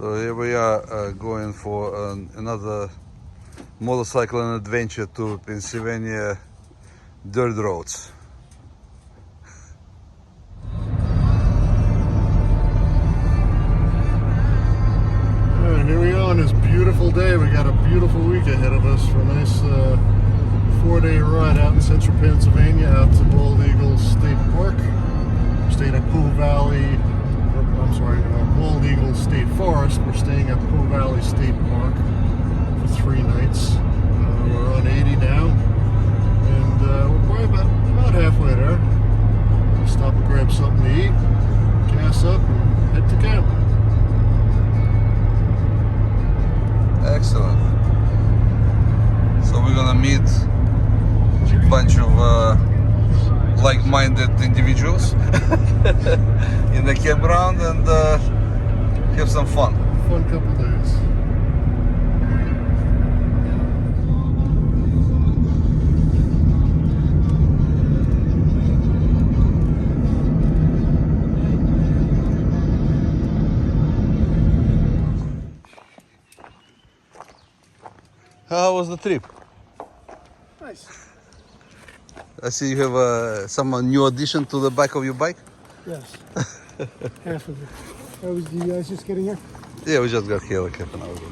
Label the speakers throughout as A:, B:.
A: So here we are going for another motorcycle and adventure to Pennsylvania dirt roads.
B: Here we are on this beautiful day. We got a beautiful week ahead of us for a nice 4-day ride out in central Pennsylvania, out to Bald Eagle State Park. We're staying at Bald Eagle State Forest. We're staying at Pooh Valley State Park for 3 nights. We're on 80 now, and we're probably about halfway there. We'll stop and grab something to eat, gas up, and head to camp.
A: Excellent. So we're gonna meet a bunch of like-minded individuals in the campground and have some fun.
B: Fun couple days.
A: How was the trip?
B: Nice.
A: I see you have some new addition to the back of your bike.
B: Yes. Half of it. Oh, was you guys just getting here?
A: Yeah, we just got here like half an hour ago.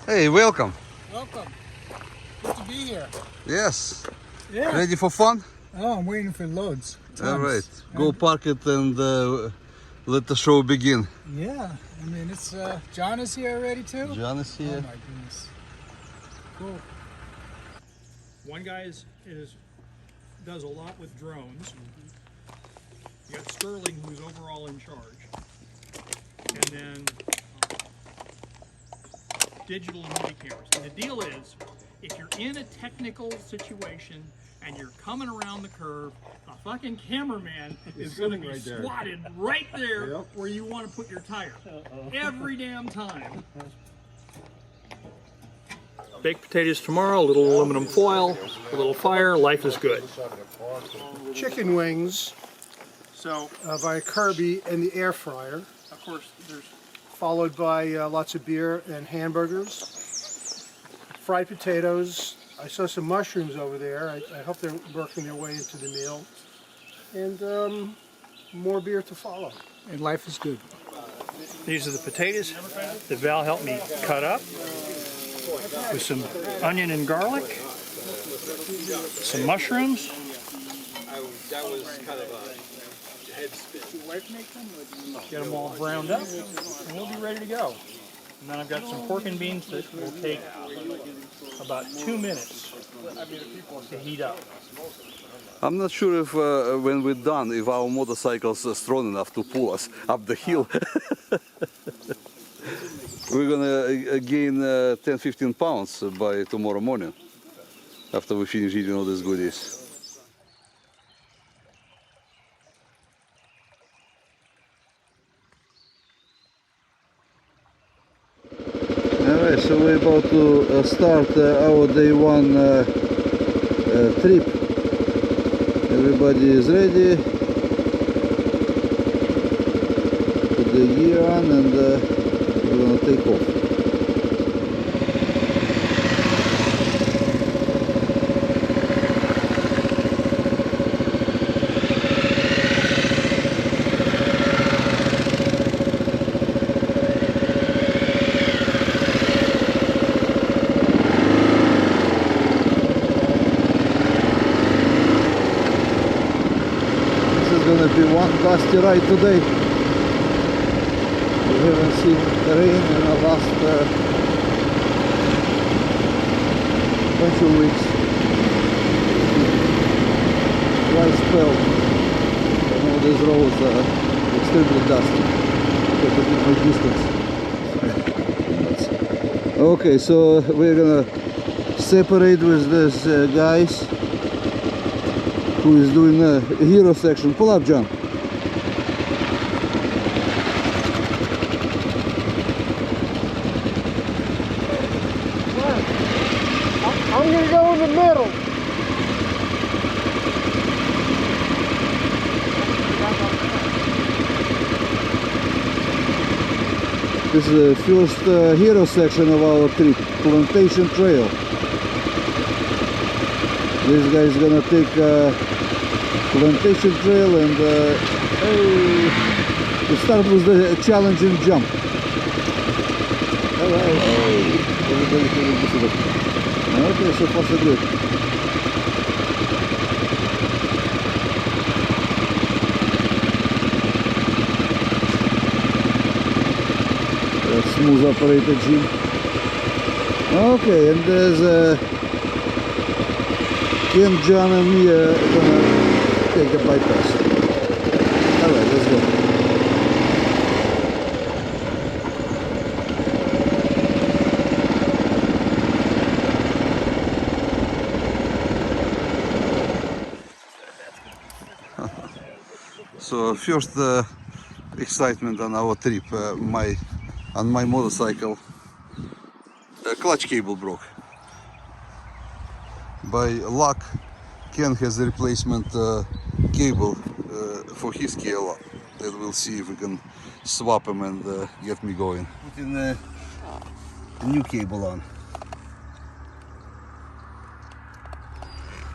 A: Hey, welcome.
C: Welcome. Good to be here.
A: Yes.
C: Yeah.
A: Ready for fun?
C: Oh, I'm waiting for loads.
A: All
C: Tons.
A: right. Go park it and let the show begin.
C: Yeah. I mean, it's John is here already too.
A: John is
C: Oh
A: here.
C: my goodness. Cool.
D: One guy does a lot with drones. You got Sterling, who's overall in charge, and then digital and media cameras. And the deal is, if you're in a technical situation and you're coming around the curve, a fucking cameraman is going to be squatted right there where you want to put your tire every damn time. Baked potatoes tomorrow, a little aluminum foil, a little fire, life is good.
E: Chicken wings,
D: So,
E: by Kirby in the air fryer,
D: of course, there's
E: followed by lots of beer and hamburgers, fried potatoes. I saw some mushrooms over there. I hope they're working their way into the meal, and more beer to follow.
C: And life is good.
D: These are the potatoes that Val helped me cut up with some onion and garlic, some mushrooms.
F: That was kind of a head spin.
D: Get them all browned up, and we'll be ready to go. And then I've got some pork and beans that will take about 2 minutes to heat up.
A: I'm not sure if when we're done, if our motorcycles are strong enough to pull us up the hill. We're gonna gain 10-15 pounds by tomorrow morning after we finish eating all these goodies. Alright, so we're about to start our day 1 trip. Everybody is ready. Put the gear on and we're gonna take off. Gonna be one dusty ride today. We haven't seen rain in the last bunch of weeks. Dry spell. And all these roads are extremely dusty. Got a bit more distance. Okay, so we're gonna separate with these guys who is doing a hero section. Pull up, John.
E: I'm gonna go in the middle.
A: This is the first hero section of our trip, Plantation Trail. This guy is gonna take Plantation Trail and to start with the challenging jump. Everybody feeling this is okay, so far so good. Smooth operated Jim. Okay, and there's Ken, John, and me gonna take the bypass. Alright, let's go. So first excitement on our trip, on my motorcycle, clutch cable broke. By luck, Ken has a replacement cable for his KLR. Then we'll see if we can swap them and get me going. Putting a new cable on,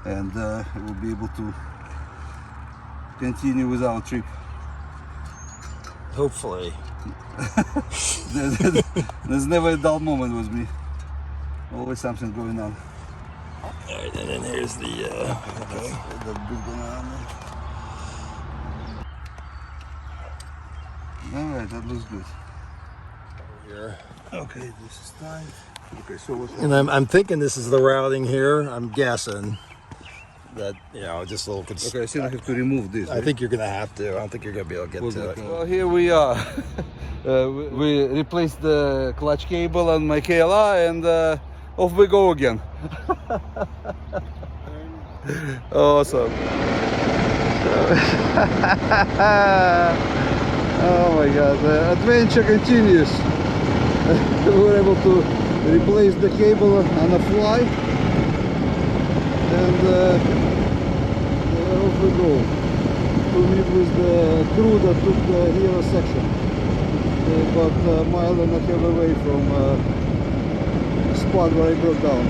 A: and we'll be able to continue with our trip.
F: Hopefully.
A: There's never a dull moment with me. Always something going on.
F: Alright, and then here's the okay.
A: That big going on. Alright, that looks good.
F: Here.
A: Okay, this is tight. Okay, so what's
F: And I'm thinking this is the routing here. I'm guessing that, you know, just a little.
A: okay, I still have to remove this.
F: I think you're gonna have to. I don't think you're gonna be able to get to it.
A: Well, here we are. We replaced the clutch cable on my KLR and off we go again. Awesome. Oh my god, the adventure continues. We were able to replace the cable on the fly and off we go to meet with the crew that took the hero section. They're about a mile and a half away from the spot where I broke down.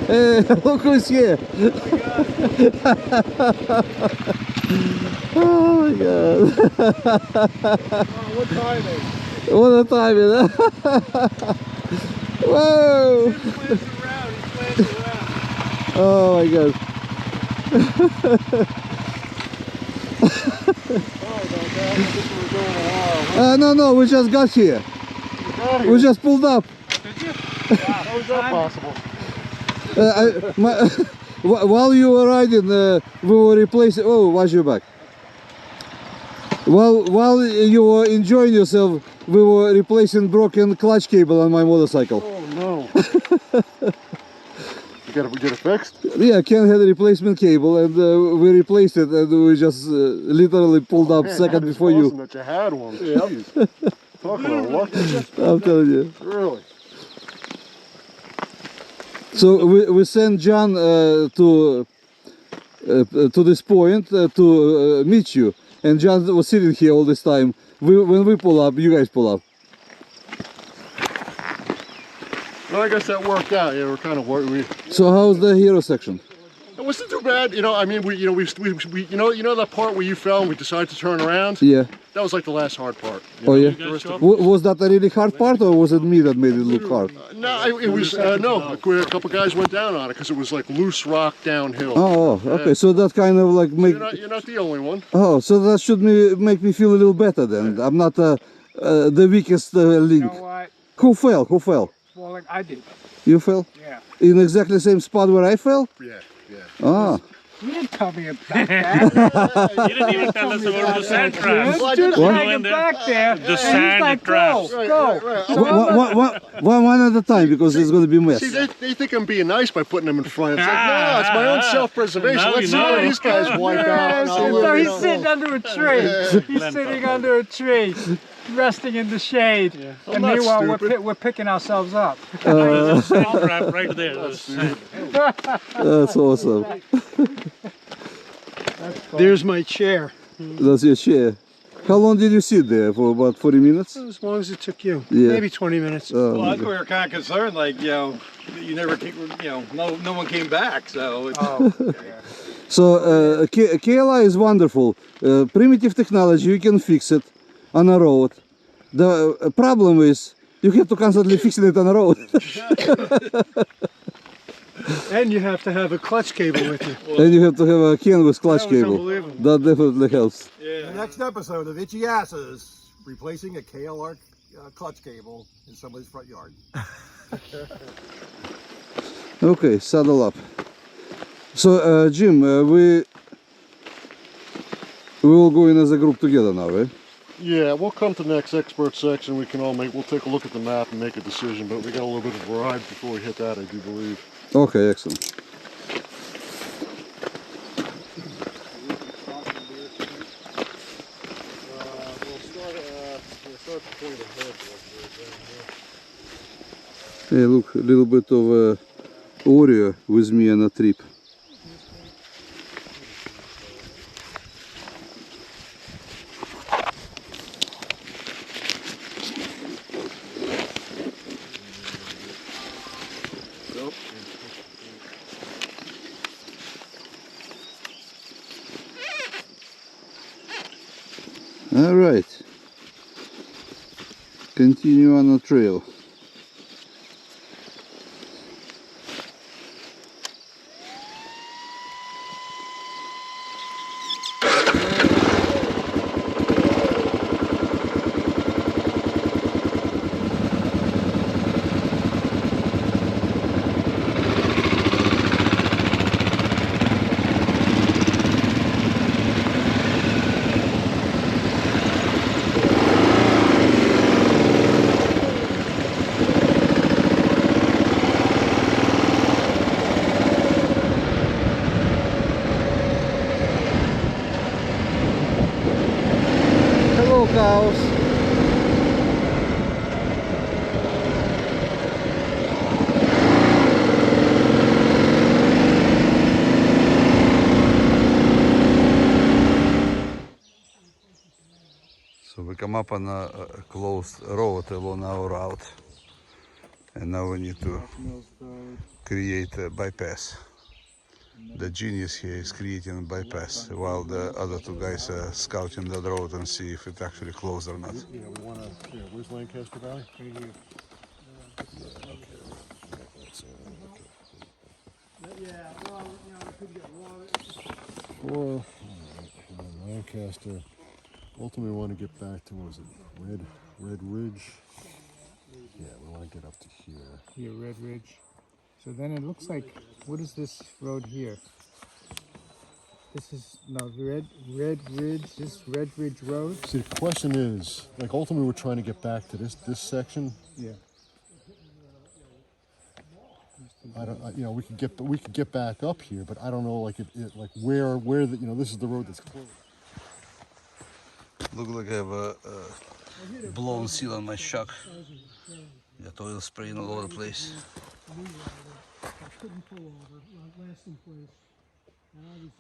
A: Hey, look who's here! Oh my god!
E: What timing?
A: What a timing! Whoa! Oh my god! No, we just got here. We just pulled up.
E: How is that possible?
A: While you were riding, we were replacing. Oh, watch your back. While you were enjoying yourself, we were replacing broken clutch cable on my motorcycle.
E: Oh no! We get it fixed.
A: Yeah, Ken had a replacement cable, and we replaced it, and we just literally pulled up second before you.
E: That you had one. Jeez. Talk about lucky.
A: I'm telling you.
E: Really.
A: So we sent John to this point to meet you, and John was sitting here all this time. When we pull up, you guys pull up.
E: Well, I guess that worked out. Yeah, we're kind of worried.
A: So how's the hero section?
E: It wasn't too bad. You know, I mean, we you know that part where you fell and we decided to turn around.
A: Yeah.
E: That was like the last hard part.
A: Oh yeah. Was that a really hard part, or was it me that made it look hard?
E: No, it was no. A couple guys went down on it because it was like loose rock downhill.
A: Oh, okay. So that kind of like make.
E: You're not the only one.
A: Oh, so that should make me feel a little better then. I'm not the weakest link.
C: You know what?
A: Who fell? Who fell?
C: Well, like I did.
A: You fell?
C: Yeah.
A: In exactly the same spot where I fell?
E: Yeah.
A: Ah.
C: You didn't tell me about that.
G: You didn't even tell us about the sand traps.
C: Just
A: What?
C: hanging back there.
G: The sand traps.
C: Go.
A: One at a time, because it's going to be mess.
E: See, they think I'm being nice by putting them in front. It's like, no, it's my own self-preservation.
G: Now
E: Let's
G: you
E: see one of
G: know.
E: these guys wipe out. And I'll,
C: So
E: you
C: he's
E: know.
C: sitting under a tree. He's sitting under a tree. resting in the shade. And
B: not
C: meanwhile,
B: stupid.
C: we're picking ourselves up.
G: Small trap right there.
A: That's awesome.
E: There's my chair.
A: That's your chair. How long did you sit there? For about 40 minutes?
E: As long as it took you.
A: Yeah.
E: Maybe 20 minutes.
F: Well, that's why we were kind of concerned, like, you know, you never came, you know, no one came back, so. It's,
A: So KLI is wonderful. Primitive technology, you can fix it on a road. The problem is you have to constantly fix it on a road.
E: And you have to have a clutch cable with you.
A: And you have to have a canvas clutch
E: That was
A: cable.
E: unbelievable.
A: That definitely helps.
F: The next episode of Itchy Asses, replacing a KLR clutch cable in somebody's front yard.
A: Okay, saddle up. So Jim, we will go in as a group together now, right?
B: Yeah, we'll come to the next expert section. We'll take a look at the map and make a decision, but we got a little bit of a ride before we hit that, I do believe.
A: Okay, excellent. Hey, look, a little bit of Oreo with me on a trip. All right, continue on the trail. Hello, cows. So we come up on a closed road along our route, and now we need to create a bypass. The genius here is creating a bypass while the other two guys are scouting the road and see if it actually closed or not.
B: Yeah, we want to. Yeah, where's Lancaster Valley? Right here. Well, Lancaster. Ultimately, we want to get back to, what was it, Red Ridge? Yeah, we want to get up to here.
C: Here, Red Ridge. So then it looks like, what is this road here? This is, no, Red Ridge, this Red Ridge Road?
B: See, the question is, like, ultimately, we're trying to get back to this section.
C: Yeah.
B: I don't, you know, we could get back up here, but I don't know, like, like where the, you know, this is the road that's closed.
A: Look like I have a blown seal on my shock. Got oil spraying all over the place.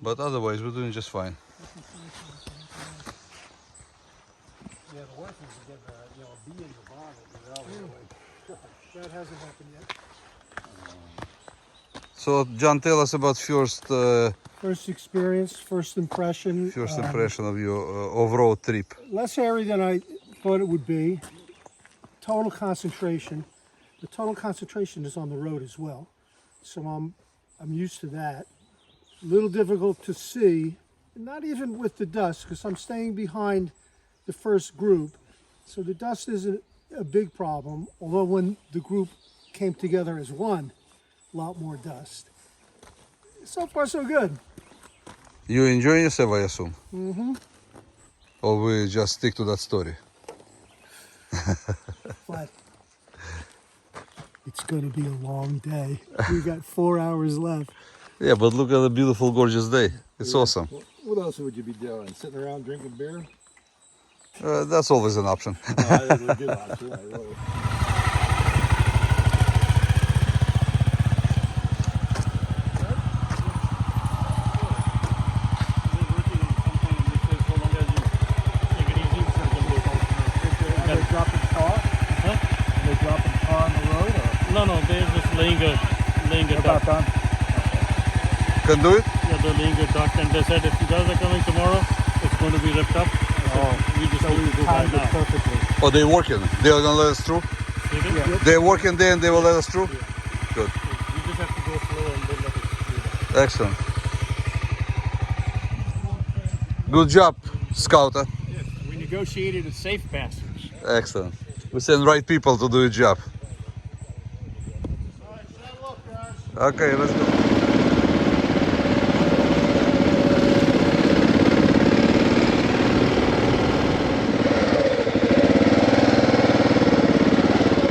A: But otherwise, we're doing just fine.
E: Yeah, the worst is to get a bee in the bottom. That hasn't happened yet.
A: So, John, tell us about first
E: First impression.
A: impression of your off-road trip.
E: Less hairy than I thought it would be. Total concentration. The total concentration is on the road as well, so I'm used to that. A little difficult to see, not even with the dust, because I'm staying behind the first group, so the dust isn't a big problem. Although when the group came together as one, a lot more dust. So far, so good.
A: You enjoying yourself, I assume? Mm-hmm. Or we just stick to that story?
E: But it's going to be a long day. We got 4 hours left.
A: Yeah, but look at the beautiful, gorgeous day. It's awesome.
F: What else would you be doing? Sitting around drinking beer?
A: That's always an option.
E: Are they dropping tar?
G: Huh?
E: Are they dropping tar on the road? Or
G: No, they're just laying a
E: about
G: duct.
E: done?
A: Can do it?
G: Yeah, they're laying a duct, and they said if you guys are coming tomorrow, it's going to be ripped up. We just need to go by
E: Timed it
G: now.
E: perfectly.
A: Oh, they're working. They're gonna let us through?
G: You get?
A: They're working there and they will let us through? Good.
G: We just have to go slow and then let it do that.
A: Excellent. Good job, Scouter.
G: We negotiated a safe passage.
A: Excellent. We send right people to do a job. Okay, let's go.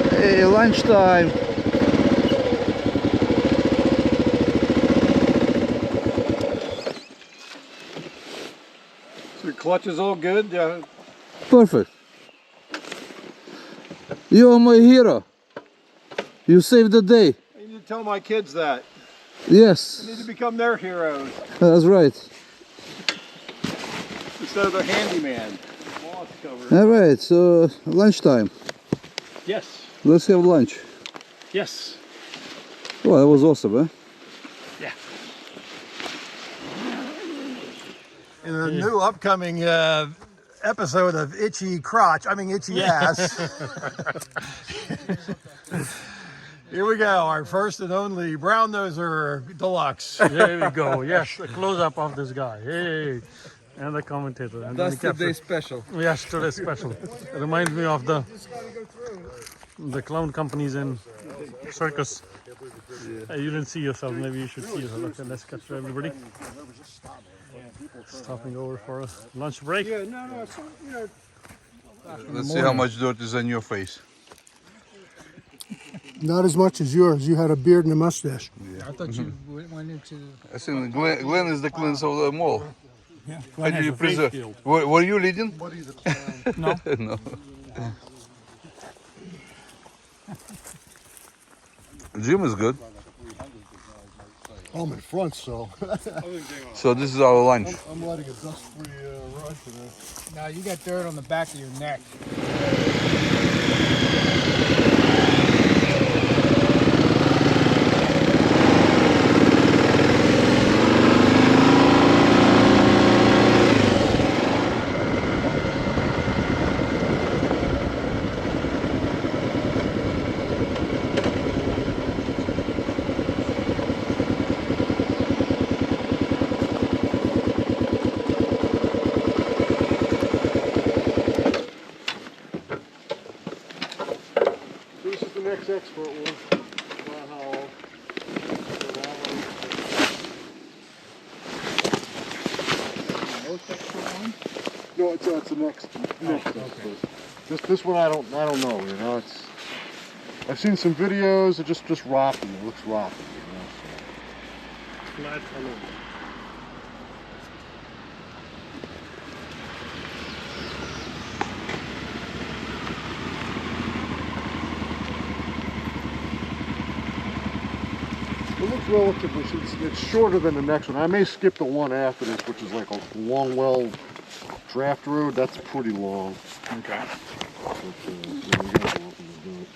A: Hey, lunchtime.
F: Your clutch is all good.
A: Perfect. You are my hero. You saved the day.
F: I need to tell my kids that.
A: Yes,
F: I need to become their heroes
A: that's right.
F: instead of their handyman. Moss covered.
A: All right, so lunchtime.
G: Yes.
A: Let's have lunch.
G: Yes.
A: Well, that was awesome, huh?
G: Yeah.
F: In a new upcoming episode of Itchy Ass. Here we go, our first and only Brown Noser Deluxe.
G: There we go. Yes, a close up of this guy. Hey. And the commentator. And
A: That's
G: then the
A: today's special.
G: Yes, today's special. It reminds me of the clown companies in circus. You didn't see yourself, maybe you should see yourself. Okay, let's catch everybody. Stopping over for a lunch break.
E: Yeah, no, it's, you know,
A: Let's see how much dirt is on your face.
E: not as much as yours. You had a beard and a mustache.
C: I thought you went into.
A: I think Glenn is the cleanest of them all.
C: Yeah.
A: How do you
G: a face
A: preserve?
G: shield.
A: Were you leading?
E: Buddy's a clown.
A: No. Gym is good.
B: I'm in front, so
A: So this is our lunch.
B: I'm letting a dust-free ride today.
C: Now you got dirt on the back of your neck.
B: This is the next expert one. Wow. No, it's the next expert. This one I don't know. You know, it's. I've seen some videos. It's just rocky. It looks rocky. You know, so. It looks relatively, it's shorter than the next one. I may skip the one after this, which is like a long well draft road. That's pretty long.
G: Okay.
B: But, yeah, we gotta go up and do it.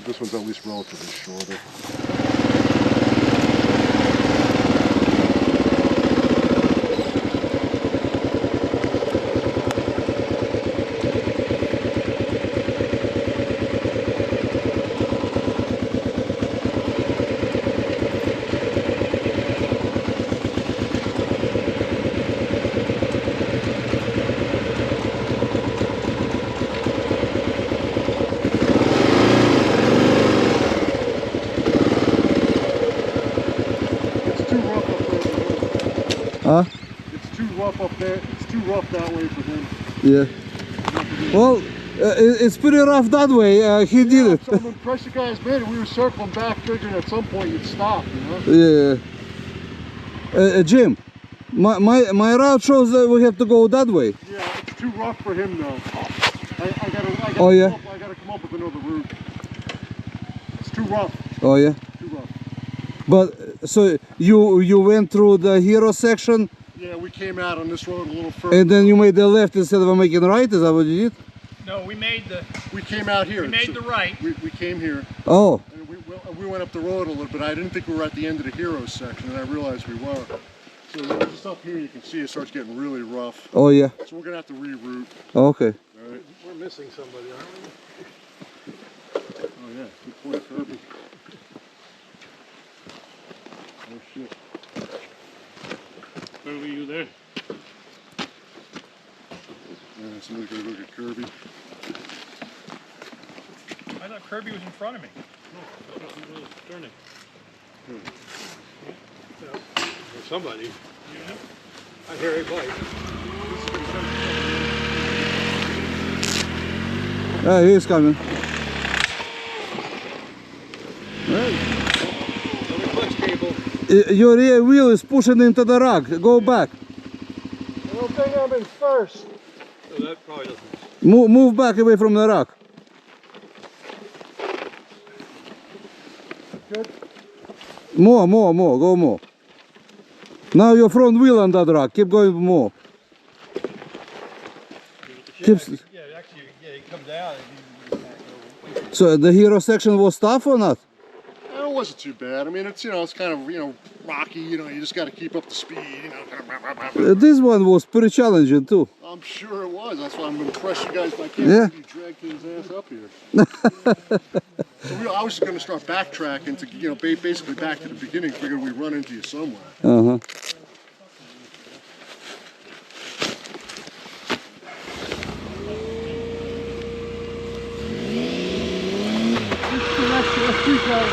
B: This one's at least relatively shorter.
A: Huh?
B: It's too rough up there. It's too rough that way for him.
A: Yeah. Well, it's pretty rough that way. He did it.
B: So I'm impressed you guys made it. We were circling back, figuring at some point you'd stop, you know?
A: Yeah. Jim, my route shows that we have to go that way.
B: Yeah, too rough for him though. I gotta
A: Oh, yeah?
B: I gotta come up with another route. It's too rough.
A: Oh yeah.
B: Too rough.
A: But so you went through the hero section
B: Yeah, we came out on this road a little further.
A: and then you made the left instead of making right. Is that what you did?
D: No, we made
B: out here.
D: the right.
B: We came here
A: Oh.
B: and we went up the road a little bit. I didn't think we were at the end of the Heroes section, and I realized we were. So just up here you can see it starts getting really rough.
A: Oh yeah.
B: So we're gonna have to reroute.
A: Okay.
B: All right.
F: We're missing somebody, aren't we?
B: Oh yeah, good point, Kirby. Oh shit.
G: Where were you there?
B: Yeah, somebody's gotta go get Kirby.
D: I thought Kirby was in front of me.
G: Turning.
F: Somebody. I hear a bike.
A: He's coming.
F: Clutch cable.
A: Your rear wheel is pushing into the rock. Go back.
E: I don't think I'm in first.
F: So that probably doesn't.
A: Move back away from the rock.
E: Good.
A: More. Go more. Now your front wheel on that rock. Keep going more. Keep.
F: Yeah, actually, you come down and you
A: So the hero section was tough or not?
B: It wasn't too bad. I mean, it's it's kind of rocky. You just got to keep up the speed.
A: This one was pretty challenging too.
B: I'm sure it was. That's why I'm impressed you guys. I can't
A: Yeah.
B: believe you dragged his ass up here. So I was just going to start backtracking to basically back to the beginning. Figured we'd run into you somewhere.
A: Uh-huh.
E: Let's keep going.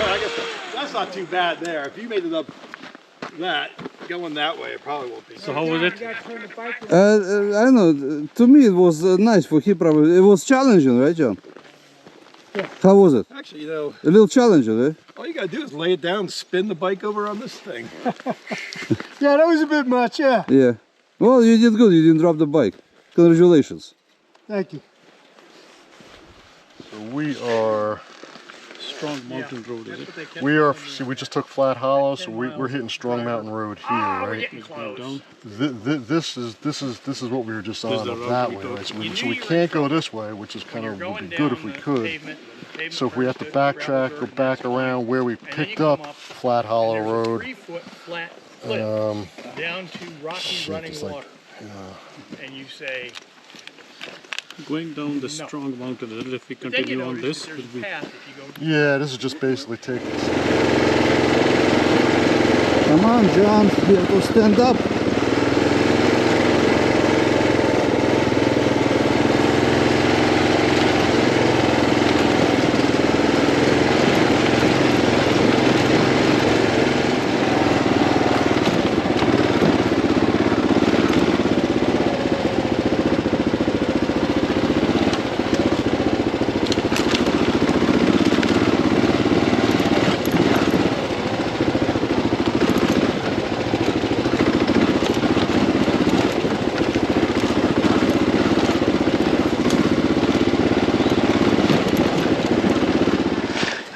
F: I guess that's not too bad there. If you made it up that, going that way, it probably won't be.
G: So how was it?
A: I don't know. To me, it was nice for him. Probably it was challenging, right, John?
E: Yeah.
A: How was it?
F: Actually,
A: A little challenging, right?
F: all you gotta do is lay it down, and spin the bike over on this thing.
E: Yeah, that was a bit much, yeah.
A: Yeah. Well, you did good. You didn't drop the bike. Congratulations.
E: Thank you.
B: So we are.
G: Strong Mountain Road, is it?
B: We just took Flat Hollow, so we're hitting Strong Mountain Road here, right?
D: Getting close.
B: This is what we were just on
G: the
B: up
G: road
B: that
G: we
B: way,
G: go.
B: right? So
D: You
B: we
D: knew you were
B: can't
D: in
B: go this way, which is kind
D: You're
B: of
D: going
B: would be good if
D: down
B: we
D: the
B: could.
D: pavement
B: So if we have to
D: first, the
B: backtrack,
D: gravel
B: go
D: curve,
B: back
D: that's fine.
B: around where we
D: And then
B: picked
D: you come
B: up
D: up,
B: Flat Hollow
D: and there's
B: Road.
D: a 3-foot flat cliff down to rocky running
B: it's like-
D: water. And you say,
G: Going down the Strong Mountain, if we
D: then you
G: continue on
D: notice
G: this,
D: that
G: will
D: there's
G: be
D: a path if you go.
B: Yeah, this is just basically taking us.
A: Come on, John. You have to stand up.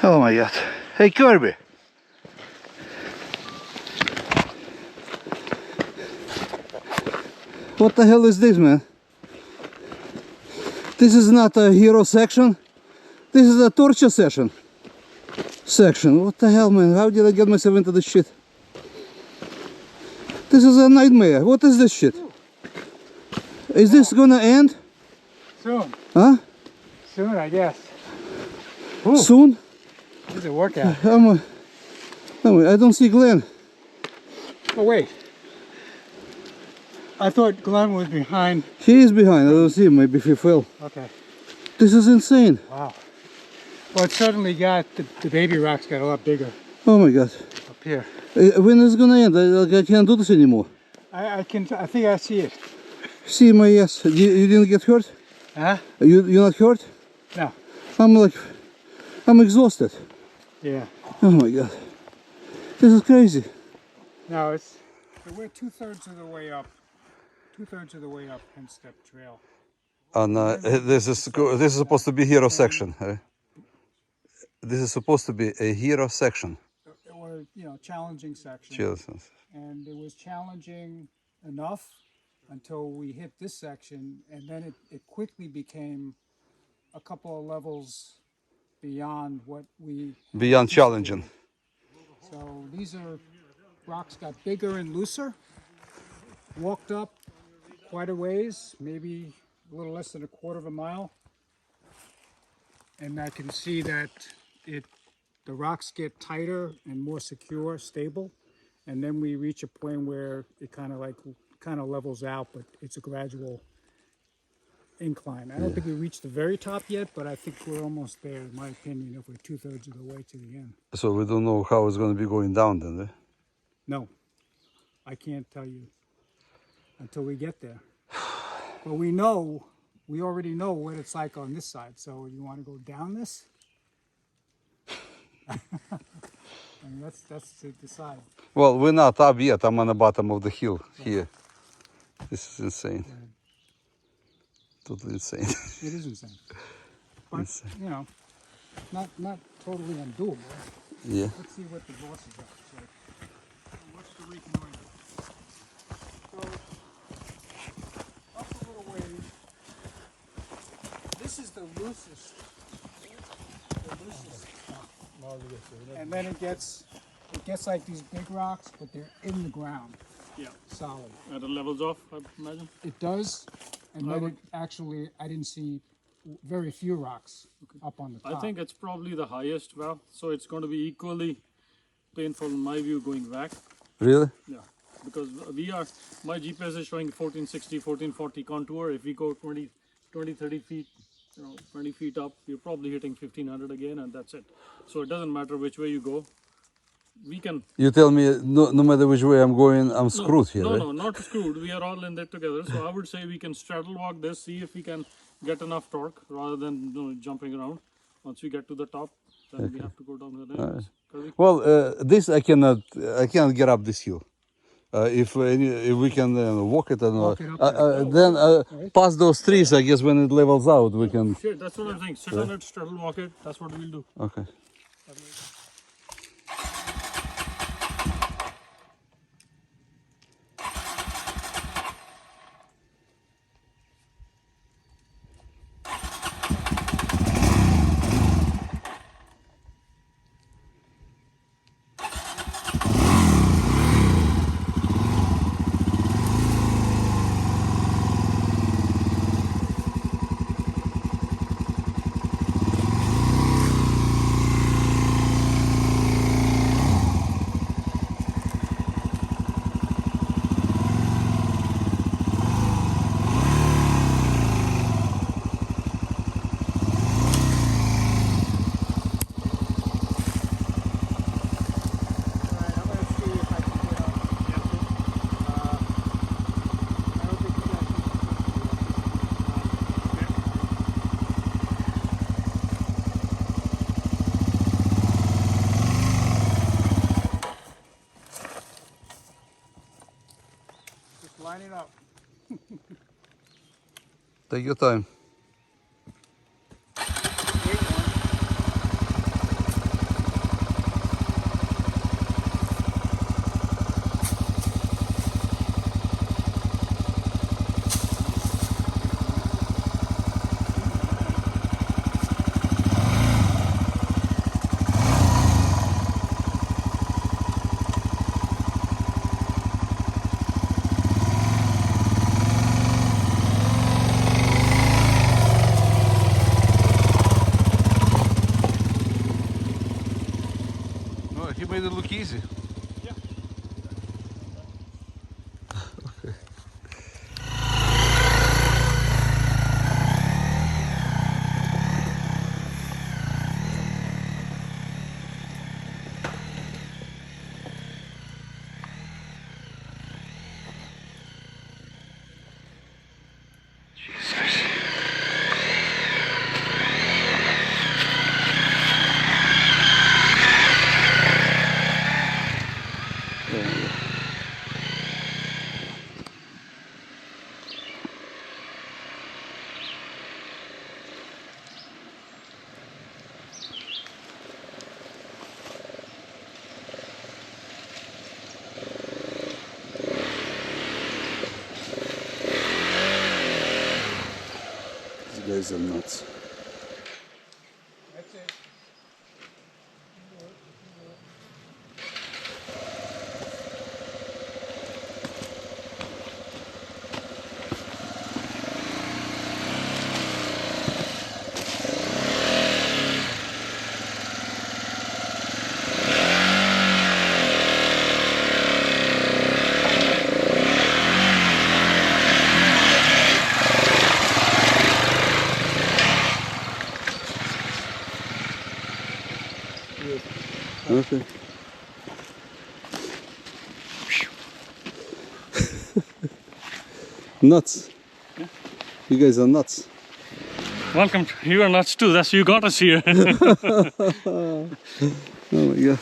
A: Oh my god. Hey Kirby. What the hell is this, man? This is not a hero section. This is a torture section. What the hell, man? How did I get myself into this shit? This is a nightmare. What is this shit? Is this gonna end?
C: Soon.
A: Huh?
C: Soon, I guess.
A: Soon?
C: This is a workout.
A: I don't see Glenn.
C: Oh, wait. I thought Glenn was behind.
A: He is behind. I don't see him. Maybe he fell.
C: Okay.
A: This is insane.
C: Wow. Well, it suddenly got, the baby rocks got a lot bigger
A: Oh my god.
C: up here.
A: When is it gonna end? I can't do this anymore.
C: I think I see it.
A: See my ass. You didn't get hurt?
C: Huh?
A: You're not hurt?
C: No.
A: I'm exhausted.
C: Yeah.
A: Oh my god. This is crazy.
C: No, we're 2/3 of the way up. 2/3 of the way up Penn Step Trail.
A: And this is supposed to be hero section. This is supposed to be a hero section.
C: Or, challenging section.
A: Cheers.
C: And it was challenging enough until we hit this section, and then it quickly became a couple of levels beyond what we
A: Beyond challenging.
C: So these rocks got bigger and looser. Walked up quite a ways, maybe a little less than a quarter of a mile, and I can see that the rocks get tighter and more secure, stable, and then we reach a point where it kind of levels out, but it's a gradual incline. I don't think we reached the very top yet, but I think we're almost there, in my opinion, if we're 2/3 of the way to the end.
A: So we don't know how it's going to be going down then.
C: No, I can't tell you until we get there. But we already know what it's like on this side. So you want to go down this? I mean, that's to decide.
A: Well, we're not up yet. I'm on the bottom of the hill here. This is insane. Totally insane.
C: It is insane. But, not totally undoable.
A: Yeah.
C: Let's see what the boss is up to. What's the reconnoiter? So, up a little ways. This is the loosest. And then it gets like these big rocks, but they're in the ground.
G: Yeah.
C: Solid.
G: It levels off, I imagine.
C: It does. And then I didn't see very few rocks up on the top.
G: I think it's probably the highest, Val. So it's going to be equally painful in my view going back.
A: Really?
G: Yeah. Because my GPS is showing 1460, 1440 contour. If we go 20, 30 feet, 20 feet up, you're probably hitting 1500 again, and that's it. So it doesn't matter which way you go. We can.
A: You tell me no matter which way I'm going, I'm screwed here.
G: No,
A: right?
G: no, not screwed. We are all in there together. So I would say we can straddle walk this, see if we can get enough torque rather than jumping around. Once we get to the top, then we have to go down the lanes.
A: Well, this I cannot get up this hill. If we can walk it or not, then past those trees, I guess when it levels out, we can.
G: Sure, that's what I'm saying. Sit on it, straddle walk it. That's what we'll do.
A: Okay.
C: Line it up.
A: Take your time. guys are nuts.
C: That's it.
A: Okay. Nuts. You guys are nuts.
G: Welcome. You are nuts too. That's you got us here.
A: Oh my god.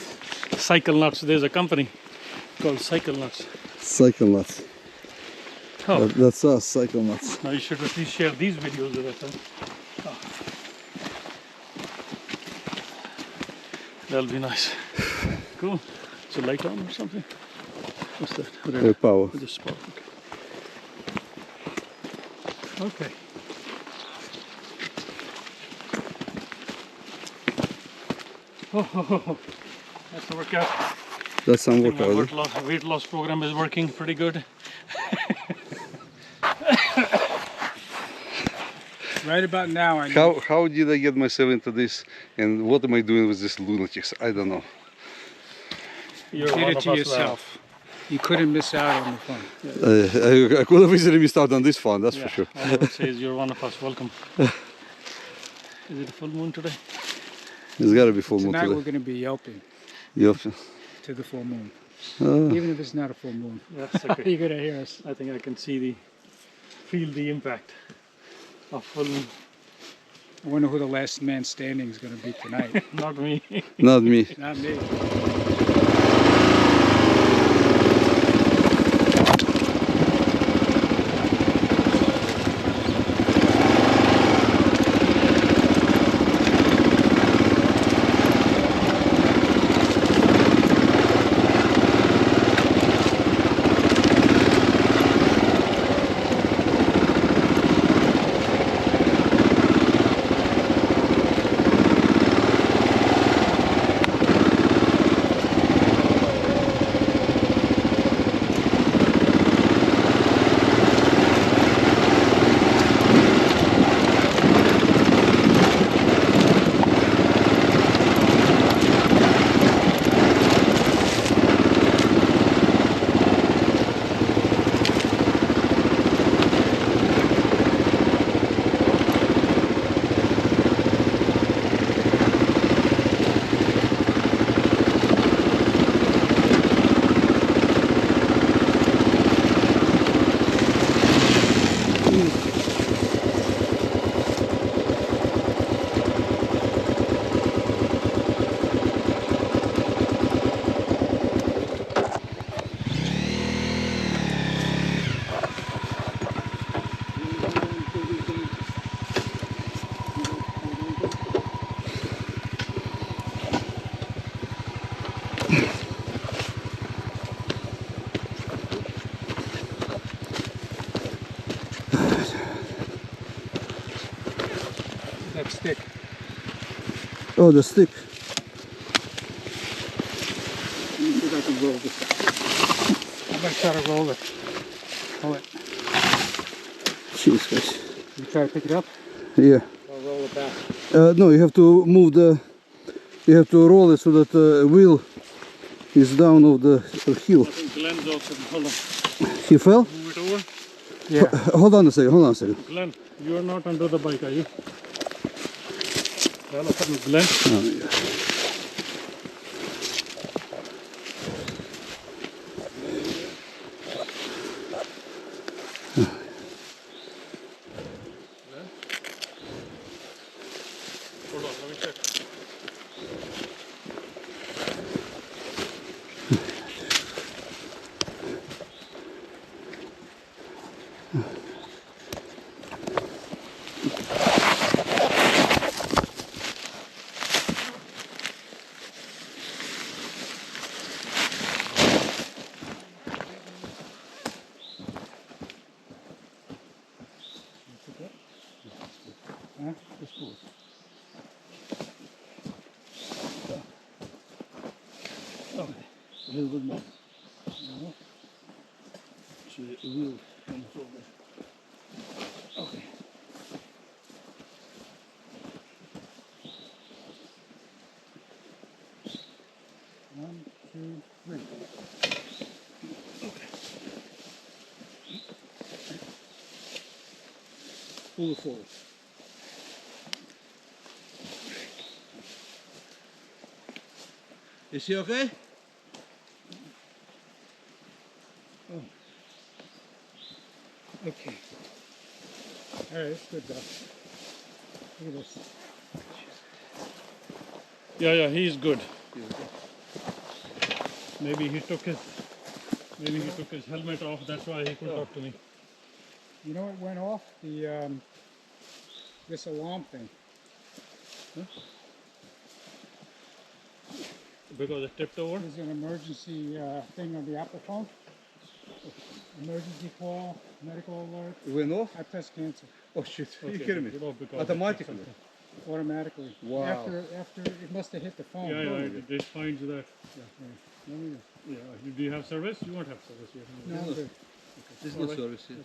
G: Cycle Nuts. There's a company called Cycle Nuts.
A: Cycle nuts.
G: Oh,
A: That's us, cycle nuts.
G: now you should at least share these videos with us. Huh? Oh. That'll be nice. Cool. Is the light on or something? What's that? Whatever.
A: Power.
G: Just spark. Okay. Okay. Oh, that's a workout.
A: That's some
G: I think my
A: workout.
G: weight loss program is working pretty good.
C: Right about now, I know.
A: How did I get myself into this, and what am I doing with these lunatics? I don't know.
G: You're
C: Did
G: one
C: it
G: of
C: to
G: us
C: yourself. You couldn't miss out on the fun.
A: I could have easily missed out on this fun, that's
G: now.
A: for sure.
G: All I would say is you're one of us. Welcome. Is it a full moon today?
A: It's got to be full moon
C: Tonight we're
A: today.
C: going to be yelping
A: Yep.
C: to the full moon.
A: Oh.
C: Even if it's not a full moon.
G: That's okay.
C: You're going to hear us.
G: I think I can feel the impact of full moon.
C: I wonder who the last man standing is going to be tonight.
G: Not me.
A: Not me.
C: Not me. That stick.
A: Oh, the stick.
C: Let me see if I can roll this. I'm going to try to roll it. Hold it.
A: Jeez, guys.
C: You try to pick it up?
A: Yeah.
C: Or roll it back?
A: No, you have to move the. You have to roll it so that the wheel is down of the hill.
G: I think Glenn's also. Hold on.
A: He fell?
G: Move it over.
C: Yeah.
A: Hold on a second. Hold on a second.
G: Glenn, you are not under the bike, are you? Hello, Glenn.
A: Oh, yeah.
G: Hold on, let me check.
C: Huh? Just cool.
G: Okay, a little bit more. So the wheel comes over. Okay.
C: One, two, three.
G: Pull it forward.
A: Is he okay?
C: Okay. All right, it's good though. Look at this.
G: Yeah, he's good. Maybe he took his helmet off. That's why he could talk to me.
C: You know what went off? The this alarm thing.
G: Because it tipped over.
C: There's an emergency thing on the Apple phone. Emergency call, medical alert.
A: It went off?
C: I pressed cancel
A: Oh shit, are you
G: Okay,
A: kidding me?
G: you know, because
A: Automatically?
C: automatically.
A: Wow.
C: After it must have hit the phone.
G: Yeah, it finds that.
C: Let me
G: Yeah. Do you have service? You won't have service here.
C: no, I'm good.
A: There's no service here.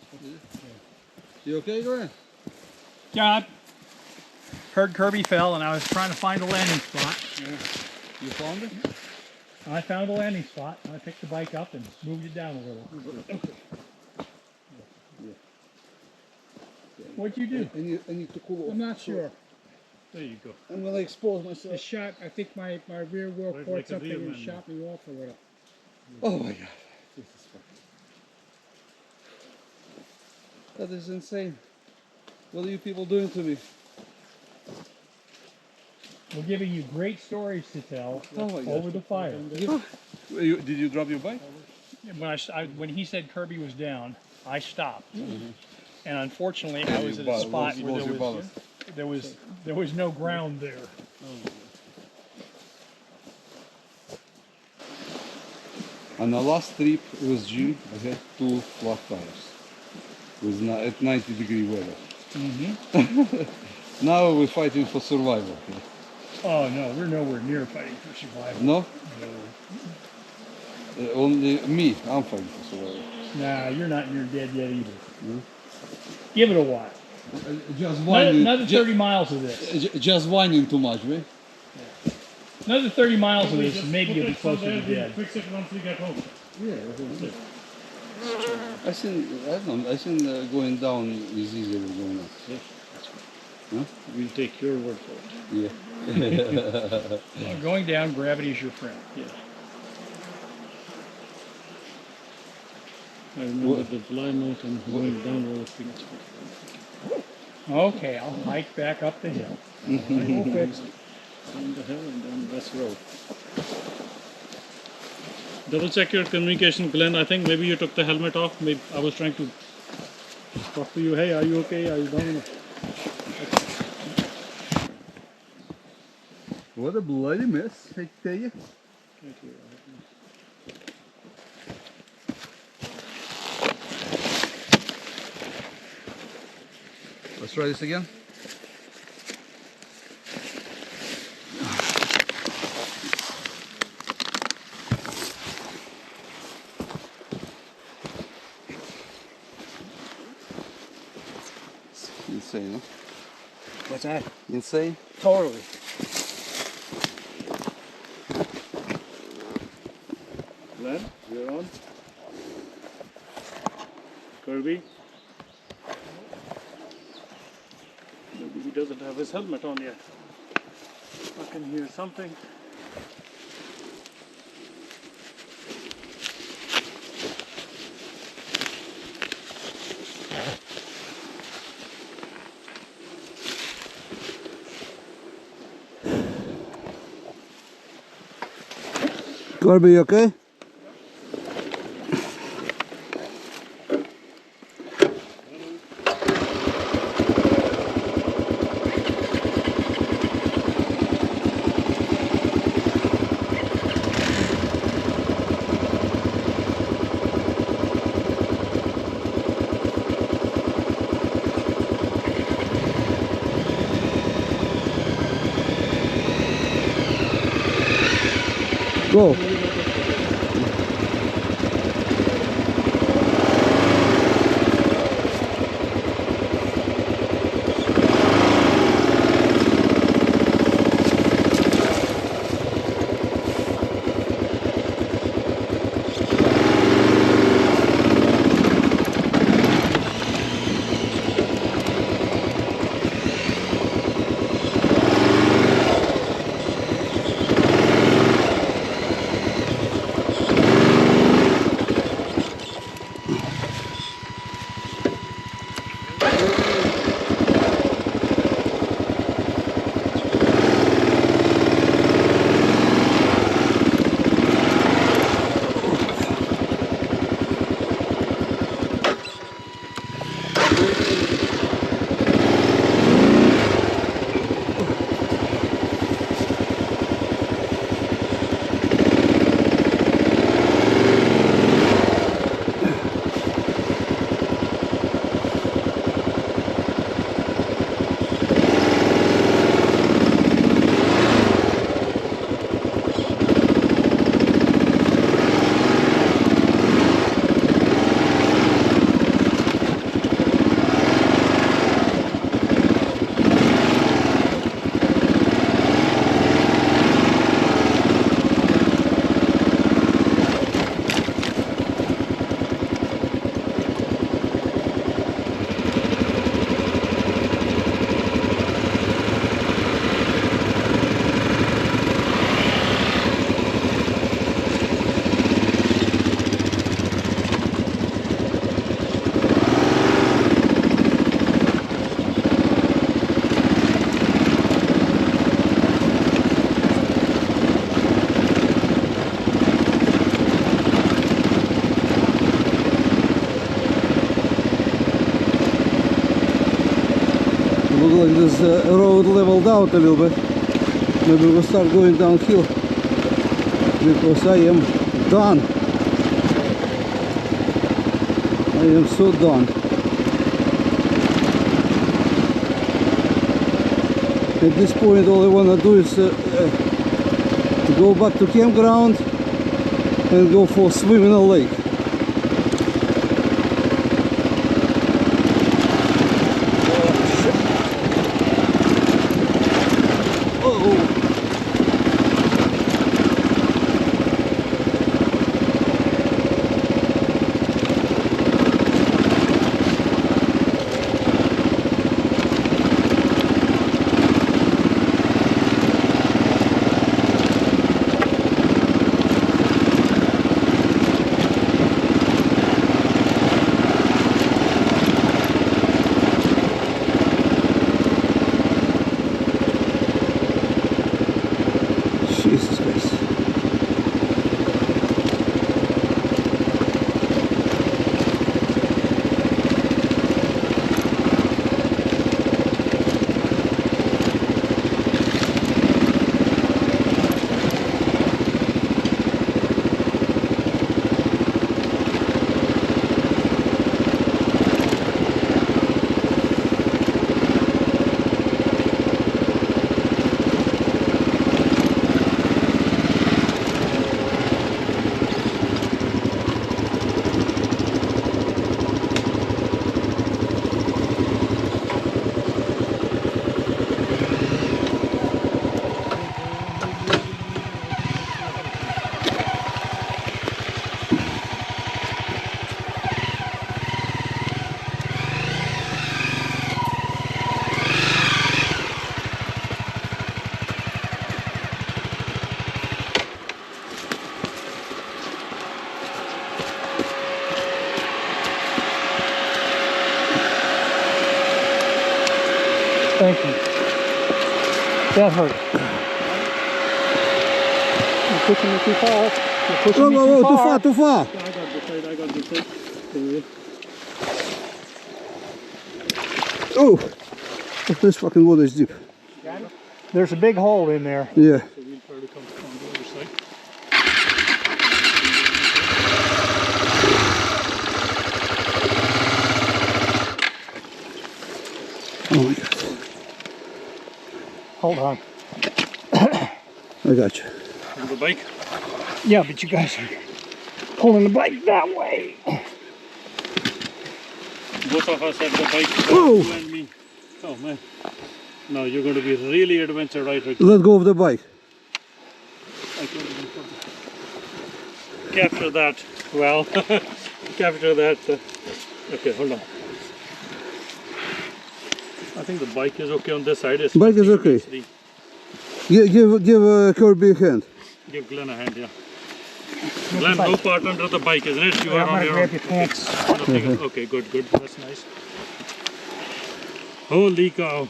A: You okay, Grant?
D: John, heard Kirby fell and I was trying to find a landing spot.
A: You found it?
D: I found a landing spot and I picked the bike up and moved it down a little. What'd you do?
A: I need to cool off.
C: I'm not sure.
G: There you go.
A: I'm gonna expose
C: It
A: myself.
C: shot. I think my rear wheel
G: Right,
C: caught
G: like a
C: something
G: real
C: and
G: man.
C: shot me off a little.
A: Oh my god. This is fucking... That is insane. What are you people doing to me?
D: We're giving you great stories to tell
A: Oh my God.
D: over the fire.
A: Did you drop your bike?
D: When he said Kirby was down, I stopped. And unfortunately, I was at a spot where there was no ground there.
A: On the last trip, it was June, I had 2 flat tires. It was at 90-degree weather. Now we're fighting for survival.
D: Oh no, we're nowhere near fighting for survival.
A: No? Only me, I'm fighting for survival.
D: Nah, you're not near dead yet either. Give it a while.
A: Just whining,
D: Another 30 miles of this.
A: just whining too much, right?
D: Another 30 miles of this, and maybe you'll be closer to dead.
G: Fix it once we get home.
A: I think going down is easier than going up. Huh?
G: We'll take your word for it.
A: Yeah.
D: Going down, gravity is your friend.
G: Yeah. I remember the fly note and going down road things.
D: Okay, I'll hike back up the hill. We'll fix it.
G: Down the hill and down this road. Double check your communication, Glenn. I think maybe you took the helmet off. Maybe I was trying to talk to you. Hey, are you okay? Are you down?
A: What a bloody mess, I tell you. Let's try this again. Insane, huh?
C: What's that?
A: Insane?
C: Totally.
G: Glenn, you're on. Kirby. Maybe he doesn't have his helmet on yet. I can hear something.
A: Corby, you okay?
H: Go. Look like this road leveled out a little bit. Maybe we'll start going downhill because I am done. I am so done. At this point all I want to do is to go back to campground and go for a swim in a lake. Jesus Christ.
C: Thank you. That hurt. You're pushing me too far. You're pushing
H: Whoa,
C: me
H: whoa,
C: too
H: whoa,
C: far.
H: too far.
G: I got this side, I got this side. Anyway.
H: Oh, this fucking water is deep.
C: There's a big hole in there.
H: Yeah.
G: So we'll try to come on the other side.
H: Oh my God.
C: Hold on.
H: I got you.
G: On the bike.
C: Yeah, but you guys are pulling the bike that way.
G: Both of us have the bike.
H: Whoa.
G: You and me. Oh man. No, you're going to be really adventure rider.
H: Let go of the bike.
G: I can't even capture that. Well, capture that. Okay, hold on. I think the bike is okay on this side. It's
H: Bike is okay. Give Kirby a hand.
G: Give Glenn a hand, yeah. Glenn, no part under the bike, isn't it? You
C: I'm
G: are on
C: gonna
G: your
C: grab
G: own.
C: your pants.
G: Okay, okay, good, good. That's nice. Holy cow.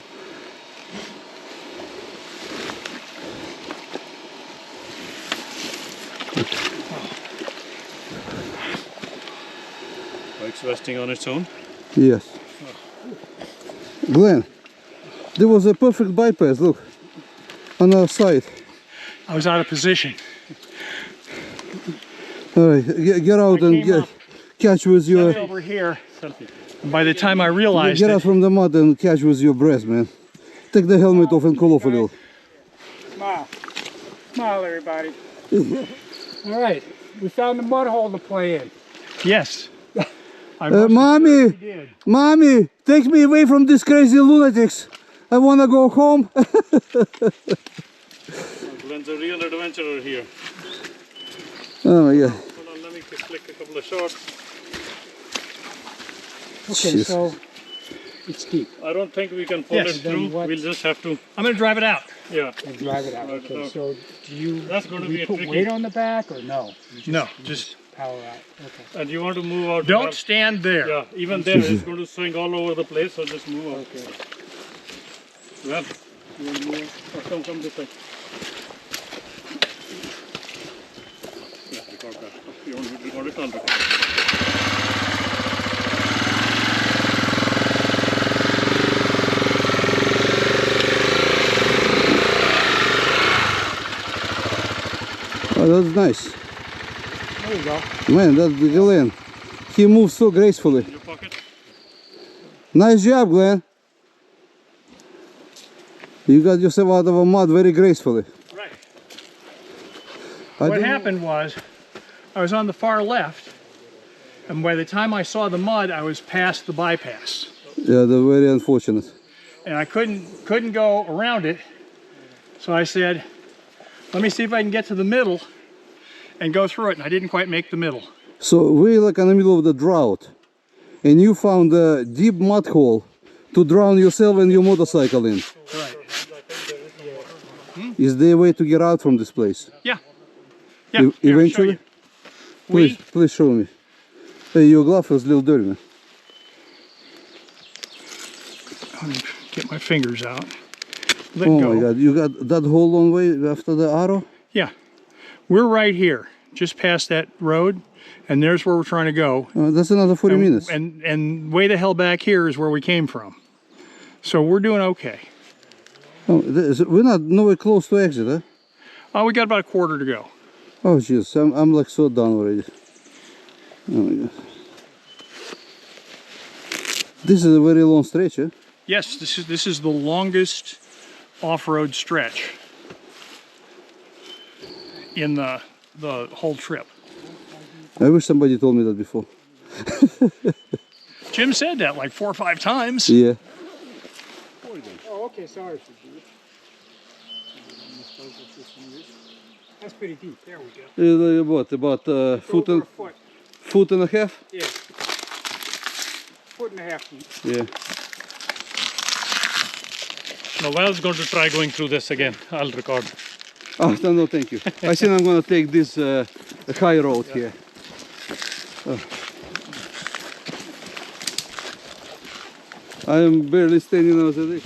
G: Bike's resting on its own.
H: Yes. Glenn, there was a perfect bypass, look, on our side.
C: I was out of position.
H: All right, get out and
C: came up.
H: catch with your...
C: Over here. And by the time I realized
H: Get out
C: it,
H: from the mud and catch with your breath, man. Take the helmet off and cool off a little.
C: smile. Smile, everybody. All right, we found the mud hole to play in. Yes.
H: Mommy, Mommy, take me away from these crazy lunatics. I want to go home.
G: Glenn's a real adventurer here.
H: Oh my God.
G: Hold on, let me click a couple of shots.
C: Okay,
H: Jeez.
C: so it's deep.
G: I don't think we can pull
C: Yes,
G: it
C: then
G: through.
C: what?
G: We'll just have to,
D: I'm going to drive it out.
G: yeah.
C: And drive it out.
G: Right,
C: Okay,
G: okay.
C: so do you
G: That's gonna
C: do we
G: be a
C: put
G: tricky-
C: weight on the back or no? You
D: No, just
C: power out. Okay.
G: And you want to move out.
D: don't stand there.
G: Yeah, even there it's going to swing all over the place, so just move out.
C: Okay.
G: Well, you want to move? Oh, come this way. Yeah, record that. You want to record it? I'll record it.
H: Oh, that's nice.
C: There you go.
H: Man, that's Glenn. He moves so gracefully.
G: In your pocket.
H: Nice job, Glenn. You got yourself out of a mud very gracefully.
D: Right.
H: I
D: What
H: didn't-
D: happened was, I was on the far left, and by the time I saw the mud, I was past the bypass,
H: Yeah, they're very unfortunate.
D: and I couldn't go around it. So I said, let me see if I can get to the middle and go through it, and I didn't quite make the middle.
H: So we're like in the middle of the drought, and you found a deep mud hole to drown yourself and your motorcycle in.
D: Right.
H: Is there a way to get out from this place?
D: Yeah. Yeah. here, I'll show
H: Eventually?
D: you.
H: Please, please show me. Hey, your glove is a little dirty, man.
D: Let me get my fingers out. Let
H: Oh
D: go.
H: my God, you got that whole long way after the arrow?
D: Yeah. We're right here, just past that road, and there's where we're trying to go.
H: That's another 40 minutes.
D: And way the hell back here is where we came from. So we're doing okay.
H: Oh, we're not nowhere close to exit, huh?
D: Oh, we got about a quarter to go.
H: Oh jeez, I'm like so done already. Oh my God. This is a very long stretch, huh?
D: Yes, this is the longest off-road stretch in the whole trip.
H: I wish somebody told me that before.
D: Jim said that like 4 or 5 times.
H: Yeah.
C: Oh, okay, sorry. That's pretty deep. There we go.
H: What, about foot
C: Over
H: and
C: a foot.
H: foot and a half?
C: Yeah. Foot and a half deep.
H: Yeah.
G: Noel's going to try going through this again. I'll record.
H: Oh no, thank you. I think I'm gonna take this high road here. Oh. I am barely standing out of this.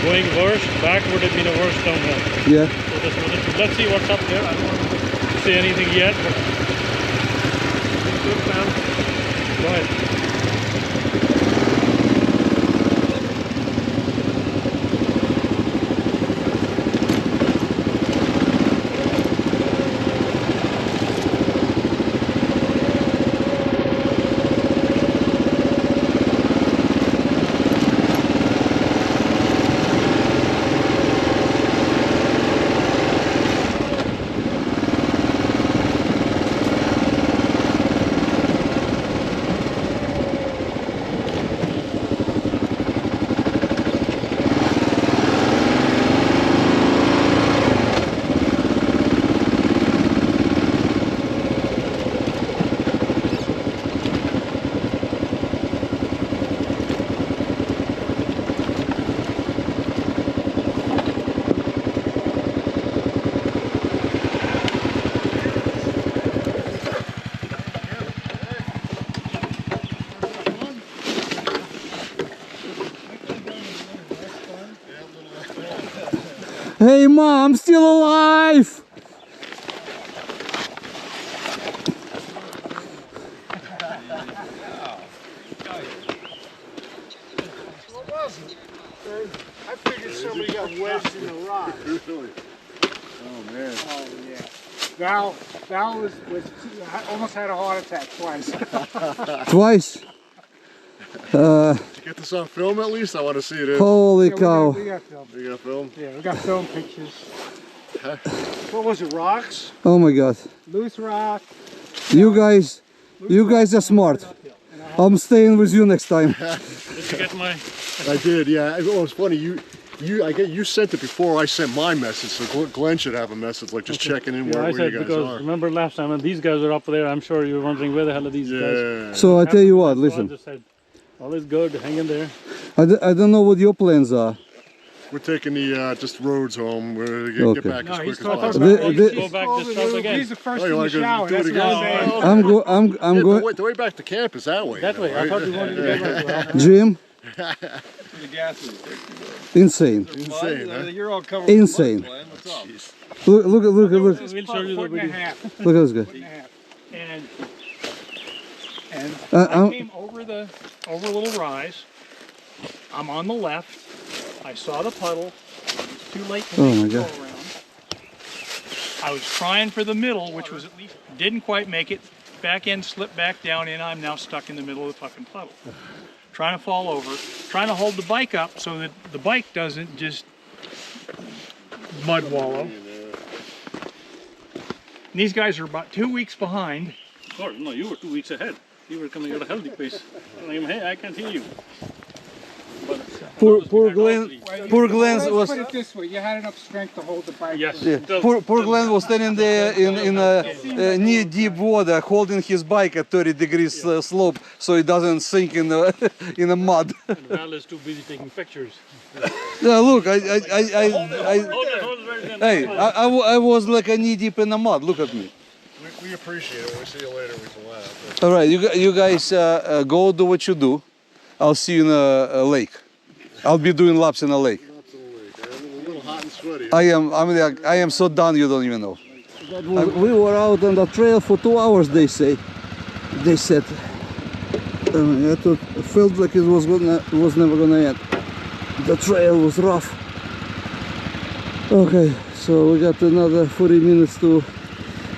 G: going worse, back would have been a worse downhill.
H: Yeah.
G: So this was it. Let's see what's up there. I don't want to say anything yet, but good, man. Go ahead.
H: Hey Mom, I'm still alive!
E: I figured somebody got wedged in the rock.
B: Oh man.
C: Oh yeah. Val was almost had a heart attack twice.
H: Twice.
B: Did you get this on film at least? I want to see it.
H: Holy cow.
C: We got film.
B: You got film?
C: Yeah, we got film pictures.
E: What was it, rocks?
H: Oh my god.
C: Loose rock.
H: You guys are smart. I'm staying with you next time.
G: Did you get my...
B: I did, yeah. It was funny. You sent it before I sent my message, so Glenn should have a message, like just checking in
G: Yeah, I
B: where
G: said
B: you guys
G: because
B: are.
G: remember last time when these guys were up there, I'm sure you were wondering where the hell are these guys.
B: Yeah.
H: So I tell you what,
G: So I
H: listen.
G: just said, all is good, hang in there.
H: I don't know what your plans are.
B: We're taking the just roads home. We're gonna
H: Okay.
B: get back as
C: No,
B: quick
C: he's
B: as
C: talking
B: possible.
C: about
H: The-
G: Go back, just start again.
C: He's the first
B: Oh, you
C: in the
B: wanna go
C: shower.
B: do it
C: That's what I'm
B: again?
C: saying.
H: I'm
B: Yeah,
H: going.
B: the way back to camp is that way.
G: That
B: you know,
G: way, I
B: right?
G: thought you wanted to go back.
H: Jim,
I: The gas is
H: insane,
B: Insane, huh?
I: You're all covered
H: insane.
I: with mud, Glenn. What's up?
H: Look
G: We'll show you
C: Foot
G: the
C: and a
G: video.
C: half.
H: at this guy.
C: Foot and a half.
D: And I
H: I'm,
D: came over the little rise. I'm on the left. I saw the puddle. It's too late to
H: Oh
D: make
H: my
D: the go
H: God.
D: around. I was trying for the middle, which was at least didn't quite make it. Back end slipped back down in. I'm now stuck in the middle of the fucking puddle. Trying to fall over. Trying to hold the bike up so that the bike doesn't just mud wallow. And these guys are about 2 weeks behind.
G: Of course, no, you were 2 weeks ahead. You were coming at a healthy pace. I'm like, hey, I can't hear you. But
H: poor Glenn. Poor Glenn
C: Let's
H: was.
C: put it this way: you had enough strength to hold the bike.
G: yes,
H: Yeah. Poor Glenn was standing there in knee deep water, holding his bike at 30 degrees slope, so it doesn't sink in the in the mud.
G: and Val is too busy taking pictures.
H: Yeah, look,
G: Hold it right there.
H: hey, I was like a knee deep in the mud. Look at me.
B: We appreciate it. We'll see you later. We can laugh.
H: All right, you guys go do what you do. I'll see you in a lake. I'll be doing laps in a lake.
B: Absolutely. I'm a little hot and sweaty.
H: I am so done you don't even know. We were out on the trail for 2 hours. They said. I thought, it felt like it was never gonna end. The trail was rough. Okay, so we got another 40 minutes to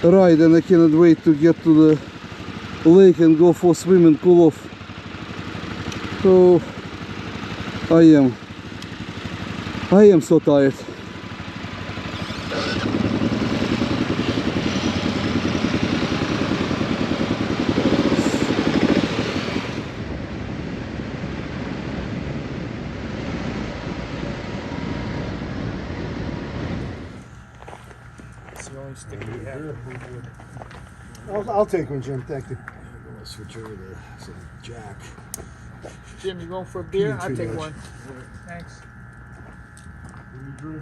H: ride, and I cannot wait to get to the lake and go for a swim and cool off. So I am so tired.
C: It's the only stick we have.
E: I'll take one, Jim. Thank you.
F: I'll switch over to some Jack.
C: Jim, you going for a beer? I'll take one. Thanks.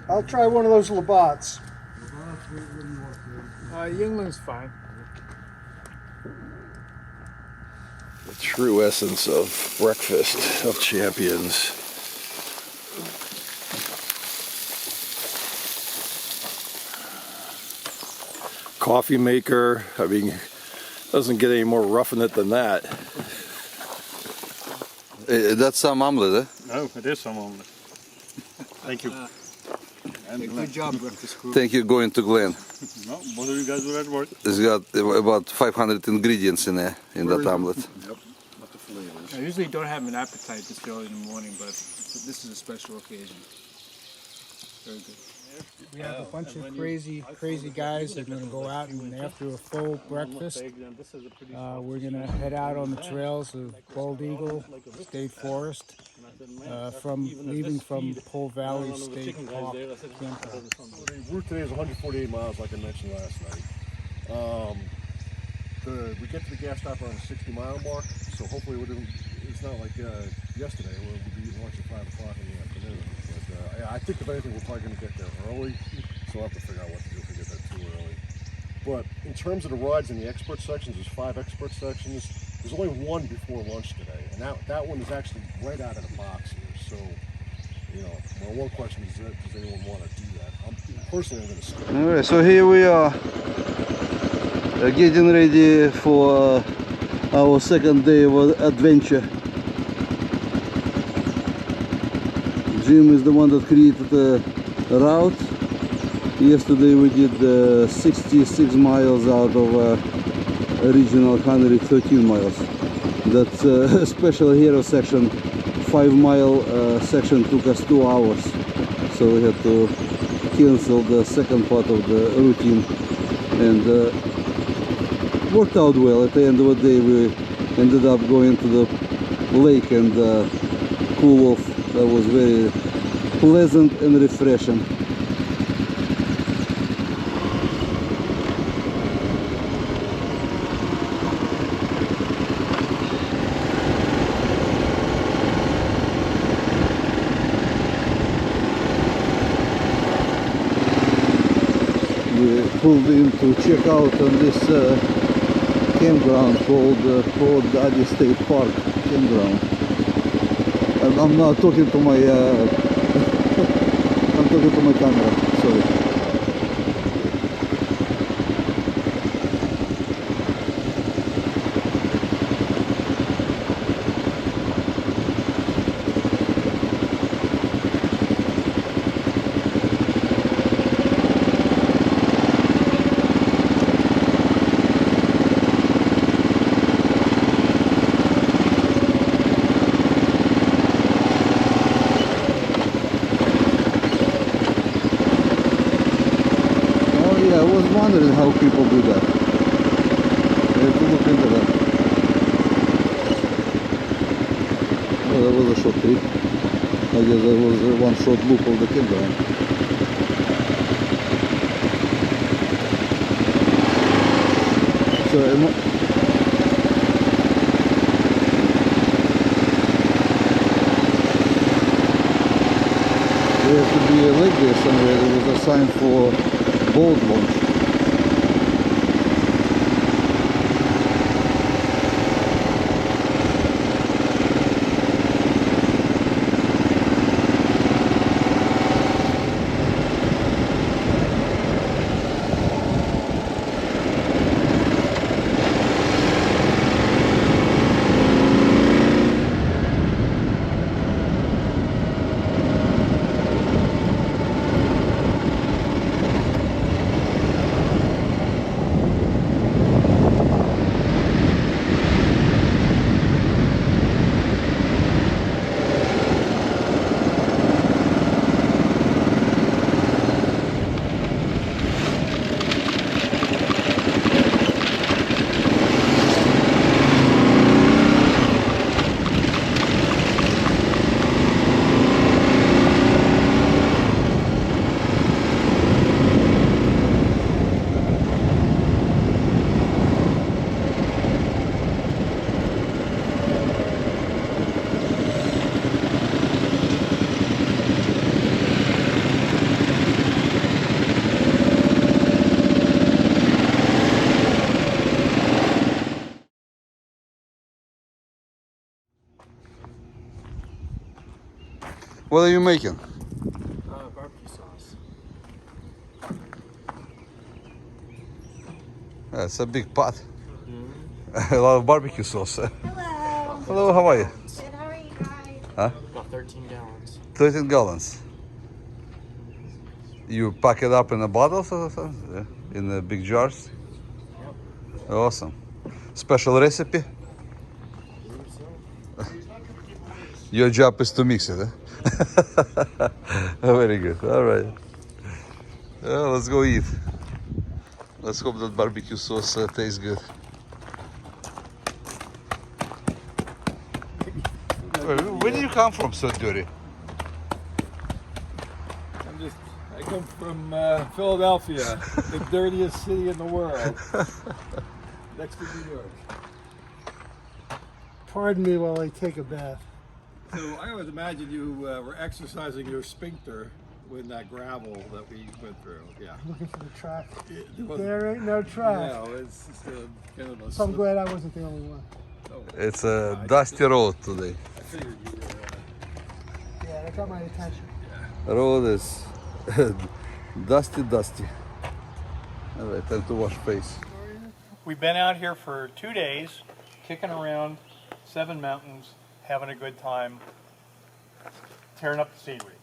E: I'll try one of those Labatts.
C: Yinglin's fine.
J: The true essence of breakfast of champions.
F: coffee maker. I mean, doesn't get any more rough in it than that.
A: That's some omelet, eh?
G: No, it is some omelet. Thank you.
I: Good job, breakfast crew.
A: Thank you, going to Glenn.
G: No, both of you guys were at work.
A: It's got about 500 ingredients in there, in that omelet.
I: I usually don't have an appetite this early in the morning, but this is a special occasion. Very good.
C: We have a bunch of crazy guys that are going to go out, and after a full breakfast, we're going to head out on the trails of Bald Eagle State Forest, leaving from Pole Valley State Park campground.
B: The route today is 148 miles, like I mentioned last night. We get to the gas stop around the 60-mile mark, so hopefully it's not like yesterday where we'll be eating lunch at 5 o'clock in the afternoon. But I think if anything, we're probably going to get there early, so we'll have to figure out what to do if we get there too early. But in terms of the rides in the expert sections, there's 5 expert sections. There's only one before lunch today, and that one is actually right out of the box here. So, you know, my one question is, does anyone want to do that? Personally, I'm going to skip it.
H: Alright, so here we are, getting ready for our second day of adventure. Jim is the one that created the route. Yesterday we did 66 miles out of original 113 miles. That's a special hero section. 5-mile section took us 2 hours, so we had to cancel the second part of the routine, and worked out well. At the end of the day we ended up going to the lake and cool off. That was very pleasant and refreshing. We pulled in to check out on this campground called Port Daddy State Park campground. And I'm not talking to my I'm talking to my camera, sorry. I was wondering how people do that. I have to look into that. Well, that was a short trip. I guess that was one short loop of the campground. So there has to be a lake there somewhere. There was a sign for boat launch.
A: What are you making?
I: Barbecue sauce.
A: That's a big pot. A lot of barbecue sauce.
K: Hello.
A: Hello, how are you?
K: Good, how are you guys?
A: Huh?
I: About 13 gallons.
A: 13 gallons. You pack it up in a bottles or something? Yeah. In the big jars? Yep. Awesome. Special recipe? Your job is to mix it, huh? Very good. All right. Well, let's go eat. Let's hope that barbecue sauce tastes good. Where do you come from so dirty?
F: I come from Philadelphia, the dirtiest city in the world, next to New York.
E: Pardon me while I take a bath.
F: So I always imagine you were exercising your sphincter with that gravel that we went through. Yeah.
E: Looking for the track.
F: There wasn't-
E: There ain't no track.
F: No, it's just kind of a
E: So I'm
F: slip.
E: glad I wasn't the only one.
F: Oh,
A: It's a dusty road today.
F: I figured you were.
E: Yeah, that got my attention.
A: Road is dusty. All right, time to wash face.
D: We've been out here for 2 days, kicking around 7 mountains, having a good time, tearing up the scenery.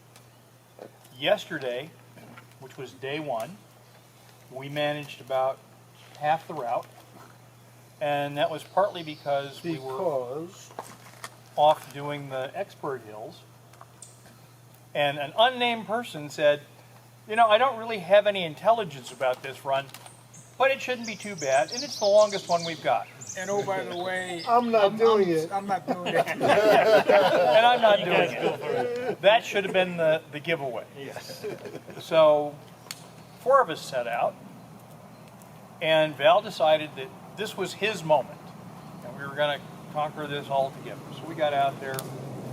D: Yesterday, which was day 1, we managed about half the route, and that was partly because we were off doing the expert hills, and an unnamed person said, you know, I don't really have any intelligence about this run, but it shouldn't be too bad, and it's the longest one we've got.
C: And oh, by the way,
E: I'm not doing it.
C: I'm not doing it.
D: And I'm not doing it. That should have been the giveaway.
C: Yes.
D: So 4 of us set out, and Val decided that this was his moment, and we were going to conquer this all together. So we got out there,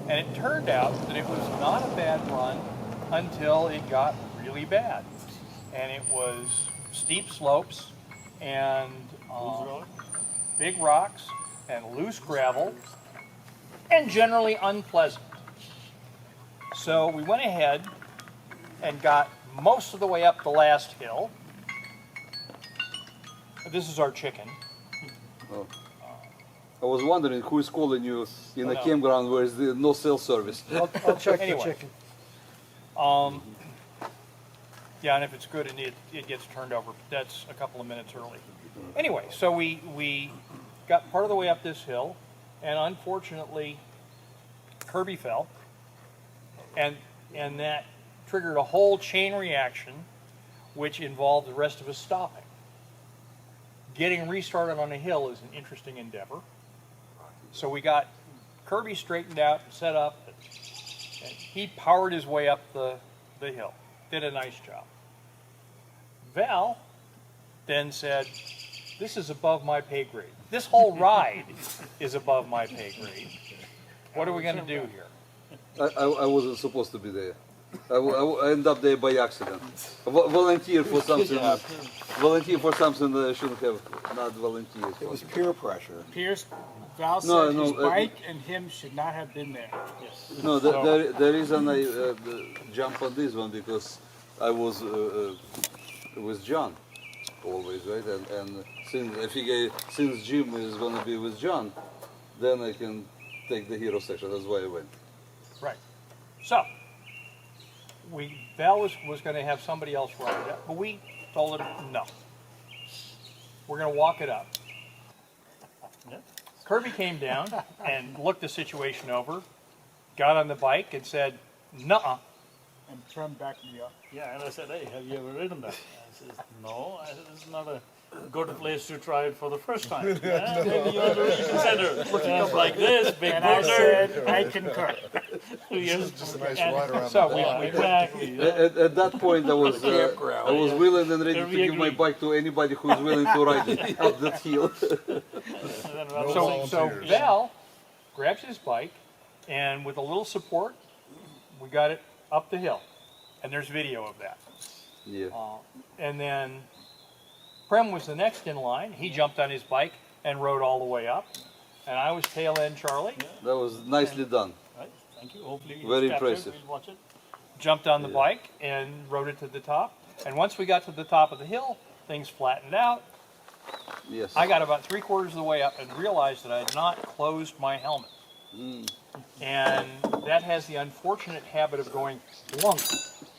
D: and it turned out that it was not a bad run until it got really bad. And it was steep slopes and big rocks and loose gravel and generally unpleasant. So we went ahead and got most of the way up the last hill. This is our chicken.
A: I was wondering who is calling you in a
D: no.
A: campground where is the no cell service.
E: I'll check
D: Anyway.
E: the chicken.
D: Yeah, and if it's good, it gets turned over. That's a couple of minutes early. Anyway, so we got part of the way up this hill, and unfortunately, Kirby fell, and that triggered a whole chain reaction, which involved the rest of us stopping. Getting restarted on a hill is an interesting endeavor. So we got Kirby straightened out and set up, and he powered his way up the hill. Did a nice job. Val then said, this is above my pay grade. This whole ride is above my pay grade. What are we going to do here?
A: I wasn't supposed to be there. I ended up there by accident. Volunteer for something. Volunteer for something that I shouldn't have not volunteered.
F: It was peer pressure.
C: Pierce, Val said
A: No,
C: his
A: no,
C: bike and him should not have been there.
D: Yes.
A: No, the reason I jump on this one because I was with John always, right? And since I figure since Jim is gonna be with John, then I can take the hero section. That's why I went.
D: Right. So, Val was going to have somebody else ride it up, but we told him no. We're going to walk it up. Kirby came down and looked the situation over, got on the bike and said, nuh-uh.
C: And turned back me up.
G: Yeah, and I said, hey, have you ever ridden that? I says, no. I said, this is not a good place to try it for the first time. Yeah, maybe you want to reconsider. Looking up like this, big
C: And I
G: boulder.
C: said, I concur.
G: Yes.
F: Just a nice ride around
D: So
F: the
D: we-
F: block.
D: we-
G: Exactly.
A: At that point, I was willing and ready to
G: We
A: give my
G: agree.
A: bike to anybody who's willing to ride it up that hill.
D: So Val grabs his bike, and with a little support, we got it up the hill. And there's video of that.
A: Yeah.
D: And then Prem was the next in line. He jumped on his bike and rode all the way up. And I was tail end Charlie.
A: That was nicely done.
G: Right, thank you. Hopefully it's
A: Very
G: captured.
A: impressive.
G: We'll watch it.
D: Jumped on the bike and rode it to the top. And once we got to the top of the hill, things flattened out.
H: Yes.
D: I got about 3/4 of the way up and realized that I had not closed my helmet. And that has the unfortunate habit of going plunk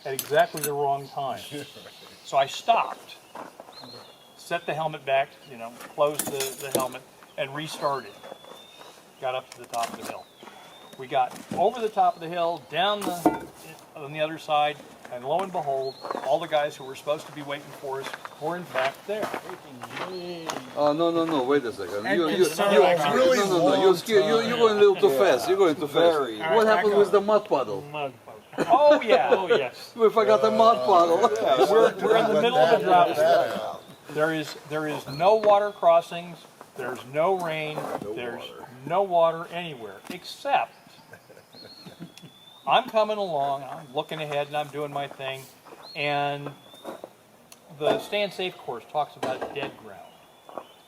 D: at exactly the wrong time. So I stopped, set the helmet back, you know, closed the helmet, and restarted. Got up to the top of the hill. We got over the top of the hill, down on the other side, and lo and behold, all the guys who were supposed to be waiting for us were in fact there.
H: Oh no! Wait a second. You're going a little too fast. You're going too fast. What happened with the mud puddle?
D: Oh yeah, oh yes.
H: We forgot the mud puddle.
D: We're in the middle of a drop zone. There is no water crossings. There's no rain. There's no water anywhere except I'm coming along. I'm looking ahead and I'm doing my thing, and the Stay and Safe course talks about dead ground,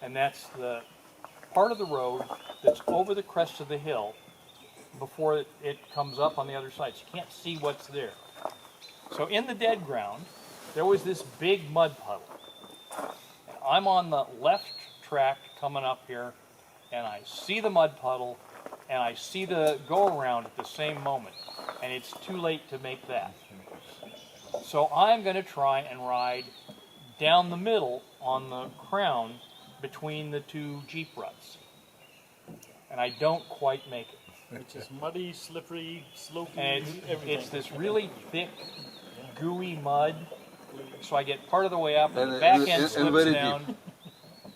D: and that's the part of the road that's over the crest of the hill before it comes up on the other side. So you can't see what's there. So in the dead ground, there was this big mud puddle. And I'm on the left track coming up here, and I see the mud puddle, and I see the go-around at the same moment, and it's too late to make that. So I'm going to try and ride down the middle on the crown between the two Jeep ruts. And I don't quite make it.
G: Which is muddy, slippery, slopey,
D: And
G: everything.
D: it's this really thick, gooey mud. So I get part of the way up, and the
H: And-
D: back
H: and-
D: end
H: and
D: slips
H: very
D: down,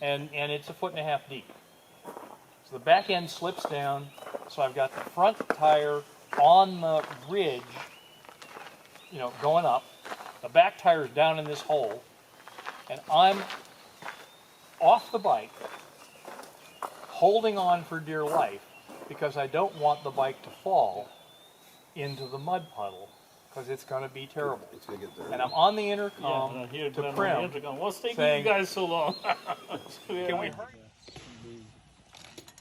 D: and it's 1.5 feet deep. So the back end slips down, so I've got the front tire on the ridge, you know, going up. The back tire's down in this hole, and I'm off the bike, holding on for dear life, because I don't want the bike to fall into the mud puddle, because it's going to be terrible. And I'm on the intercom to Prim,
G: What's taking
D: saying,
G: you guys so long?
D: can we hurry?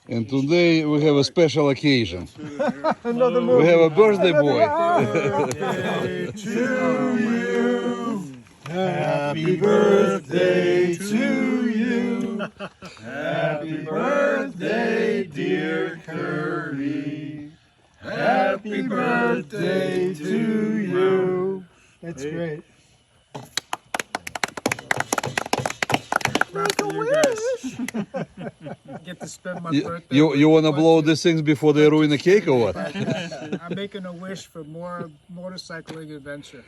H: And today we have a special occasion. We have a birthday boy.
B: Happy birthday to you. Happy birthday, dear Curry. Happy birthday to you.
E: That's great. Get to spend my birthday.
H: You want to blow these things before they ruin the cake or what?
C: I'm making a wish for more motorcycling adventure.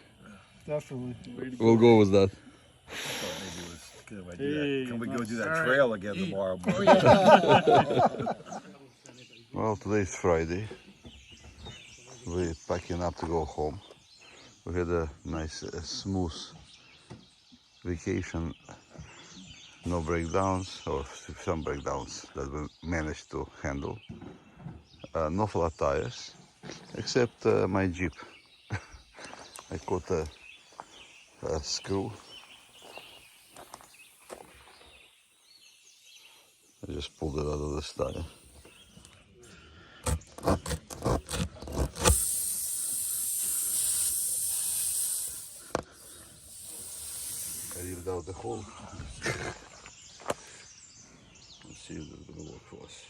E: Definitely.
H: We'll go with that.
F: Can we go do that trail again tomorrow?
A: Well, today's Friday. We're packing up to go home. We had a nice, smooth vacation. No breakdowns, or some breakdowns that we managed to handle. No flat tires, except my Jeep. I caught a screw. I just pulled it out of this tire. I ripped out the hole. Let's see if it's gonna work for us.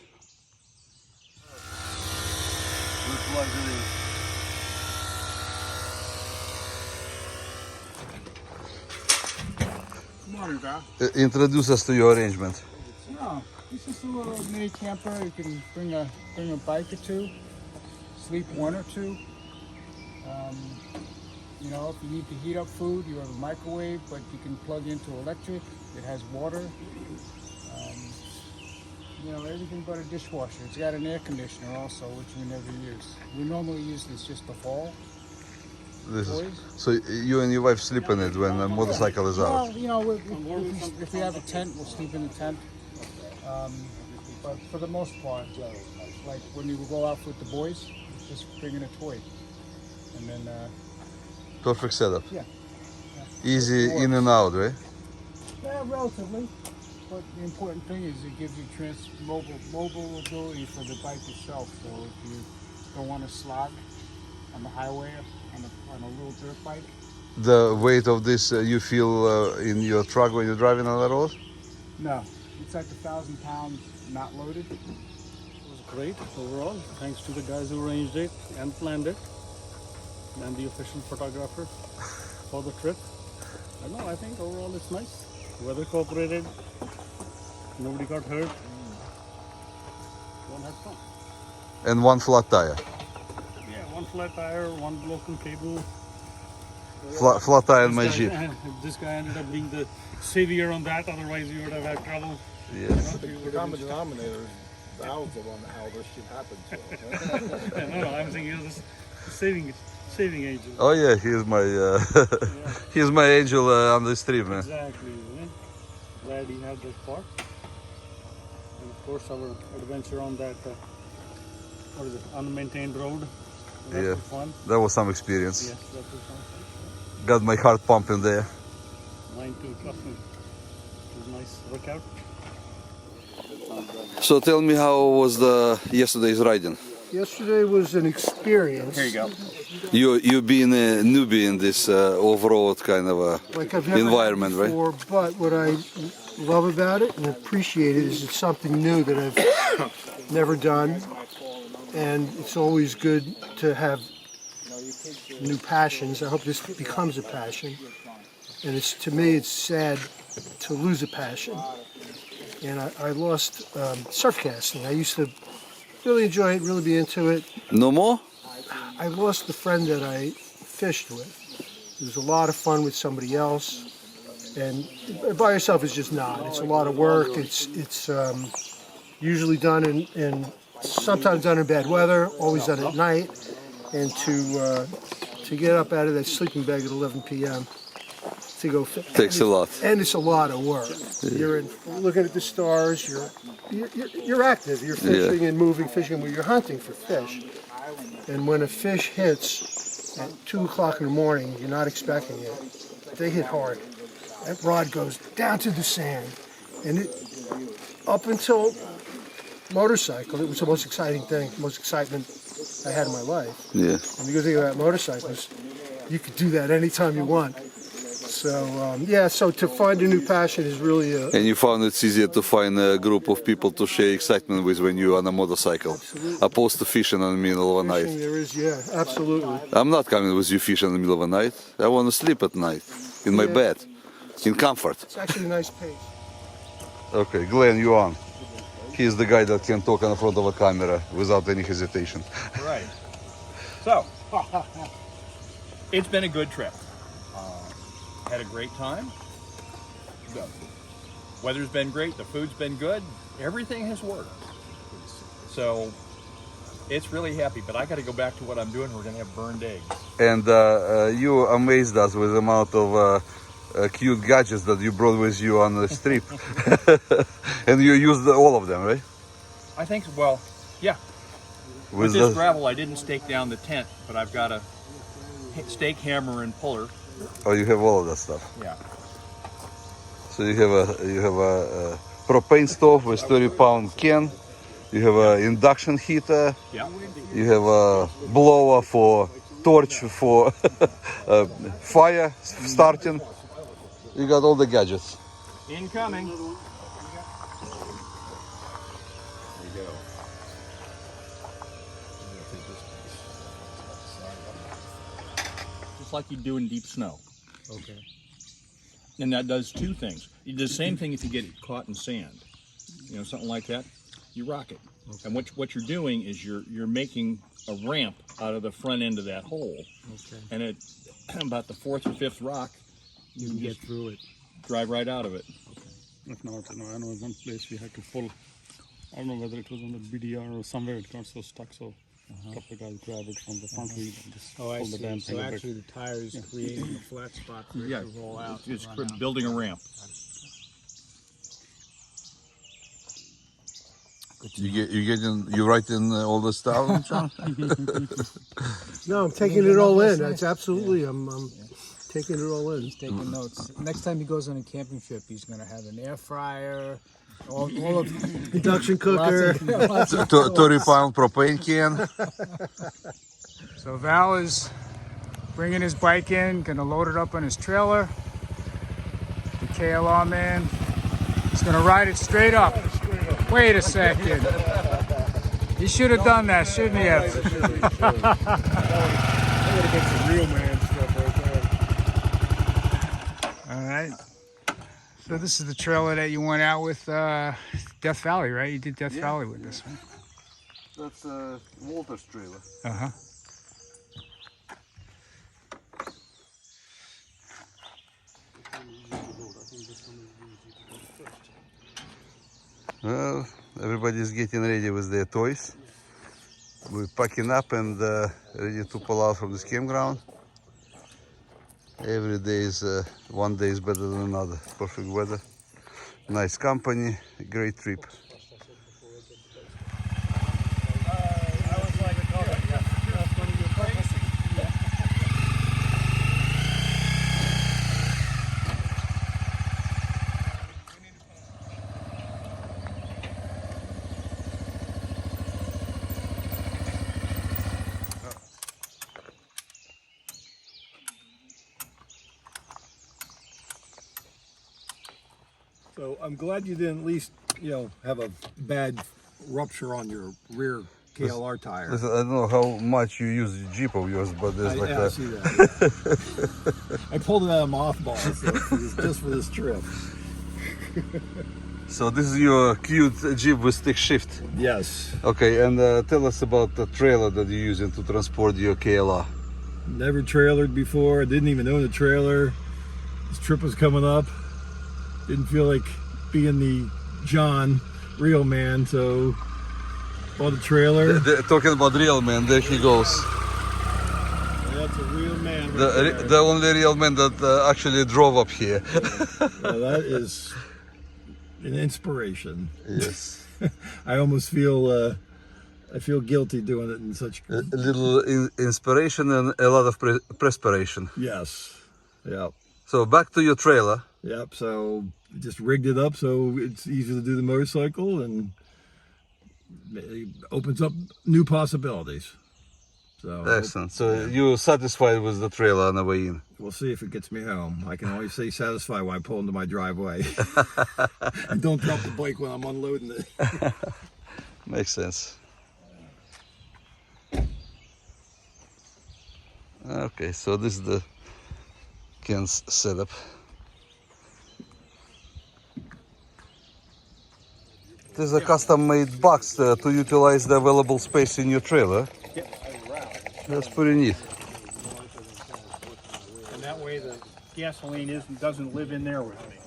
A: We plug it in.
C: Morning, Val.
A: Introduce us to your arrangement.
C: No, this is a little mini camper. You can bring a bike or two, sleep one or two. You know, if you need to heat up food, you have a microwave, but you can plug into electric. It has water. You know, everything but a dishwasher. It's got an air conditioner also, which we never use. We normally use this just to haul.
A: This is, so you and your wife sleep in it when the motorcycle is
C: Well,
A: out.
C: you know, if we have a tent, we'll sleep in the tent. But for the most part, like when we go out with the boys, just bring in a toy. And then,
A: Perfect setup.
C: yeah.
A: Easy in and out, right?
C: Yeah, relatively. But the important thing is it gives you mobile ability for the bike itself. So if you don't want to slog on the highway on a little dirt bike,
A: The weight of this you feel in your truck when you're driving on the road?
C: No, it's like 1,000 pounds not loaded.
G: It was great overall, thanks to the guys who arranged it and planned it, and the official photographer for the trip. I know, I think overall it's nice. Weather cooperated, nobody got hurt. Everyone had fun.
A: And one flat tire.
G: Yeah, one flat tire, one broken cable.
A: Flat tire in my
G: This
A: Jeep.
G: guy- This guy ended up being the savior on that, otherwise you would have had trouble.
A: Yes.
F: The common denominator is valves of how this should happen. So.
G: No, I'm saying he was a saving angel.
A: Oh yeah, he's my he's my angel on this trip, man.
G: Exactly. Yeah. Glad he had that part. And of course, our adventure on that what is it, unmaintained road. That
A: Yeah.
G: was fun.
A: That was some experience.
G: Yes, that was fun.
A: Got my heart pumping there.
G: Mine too. Trust me. It was a nice workout.
H: So tell me, how was yesterday's riding?
E: Yesterday was an experience.
I: Here you go.
H: You being a newbie in this off-road kind of a
E: Like I've never
H: environment,
E: had
H: right?
E: before, but what I love about it and appreciate it is it's something new that I've never done, and it's always good to have new passions. I hope this becomes a passion, and to me it's sad to lose a passion. And I lost surf casting. I used to really enjoy it, really be into it.
H: No more?
E: I lost the friend that I fished with. It was a lot of fun with somebody else, and by yourself is just not. It's a lot of work. It's usually done in sometimes done in bad weather, always done at night, and to get up out of that sleeping bag at 11 p.m. to go fish.
H: Takes a lot.
E: And it's a lot of work. You're looking at the stars. You're active. You're fishing and moving, fishing. Where you're hunting for fish. And when a fish hits at 2 o'clock in the morning, you're not expecting it. They hit hard. That rod goes down to the sand, and up until motorcycle, it was the most exciting thing, most excitement I had in my life.
H: Yeah.
E: And the good thing about motorcycles, you could do that anytime you want. So so to find a new passion is really
H: And you found it's easier to find a group of people to share excitement with when you're on a motorcycle, opposed to fishing in the middle of the night.
E: there is, absolutely.
H: I'm not coming with you fishing in the middle of the night. I want to sleep at night, in my bed, in comfort.
E: It's actually a nice pace.
A: Okay, Glenn, you on. He's the guy that can talk in front of a camera without any hesitation.
D: Right. So, it's been a good trip. Had a great time. The weather's been great. The food's been good. Everything has worked. So, it's really happy. But I got to go back to what I'm doing. We're going to have burned eggs.
A: And you amazed us with the amount of cute gadgets that you brought with you on this trip. And you used all of them, right?
D: I think, well, yeah. With this gravel, I didn't stake down the tent, but I've got a stake hammer and puller.
A: Oh, you have all of that stuff.
D: Yeah.
A: So you have a propane stove with 30-pound can. You have an induction heater.
D: Yeah.
A: You have a blower for torch for fire starting. You got all the gadgets.
D: Incoming. There you go. Just like you do in deep snow.
C: Okay.
D: And that does two things. You do the same thing if you get caught in sand. You know, something like that. You rock it. Okay. And what you're doing is you're making a ramp out of the front end of that hole.
C: Okay.
D: And at about the fourth or fifth rock,
C: You can get through it.
D: drive right out of it.
G: If not, I know one place we had to pull. I don't know whether it was on the BDR or somewhere. It got so stuck, so a couple of guys grabbed it from the front wheel and just pulled the damn thing a bit.
C: the tire is creating a flat spot for
D: Yeah, it's building a ramp.
A: You writing all this stuff, John?
E: No, I'm taking it all in. That's absolutely, I'm taking it all in.
C: taking notes. Next time he goes on a camping trip, he's going to have an air fryer, all of
E: Induction cooker.
A: 30-pound propane can.
C: So Val is bringing his bike in, going to load it up on his trailer. The KLR man He's gonna ride it straight up. Wait a second. He should have done that, shouldn't he have?
B: That would have been some real man stuff right there.
C: All right. So this is the trailer that you went out with Death Valley, right? You did Death Valley with this one.
A: That's Walter's trailer.
C: Uh-huh.
A: Well, everybody's getting ready with their toys. We're packing up and ready to pull out from this campground. Every day is one day is better than another. Perfect weather, nice company, great trip.
F: So I'm glad you didn't at least, have a bad rupture on your rear KLR tire.
A: Listen, I don't know how much you use the Jeep of yours, but there's like
F: I
A: a...
F: see that. I pulled it out of mothballs just for this trip.
A: So this is your cute Jeep with stick shift.
F: Yes.
A: Okay, and tell us about the trailer that you're using to transport your KLR.
F: Never trailered before. I didn't even own a trailer. This trip was coming up. Didn't feel like being the John real man, so bought a trailer.
A: Talking about real man, there he goes.
F: That's a real man.
A: The only real man that actually drove up here.
F: That is an inspiration.
A: Yes.
F: I almost feel I feel guilty doing it in such.
A: A little inspiration and a lot of perspiration.
F: Yes. Yeah.
A: So back to your trailer.
F: Yep. So just rigged it up so it's easy to do the motorcycle and it opens up new possibilities. So
A: Excellent. So you're satisfied with the trailer on the way in?
F: we'll see if it gets me home. I can always say satisfied when I pull into my driveway. And don't drop the bike when I'm unloading it.
A: Makes sense. Okay, so this is the Ken's setup. This is a custom-made box to utilize the available space in your trailer. That's pretty neat.
D: And that way the gasoline doesn't live in there with me.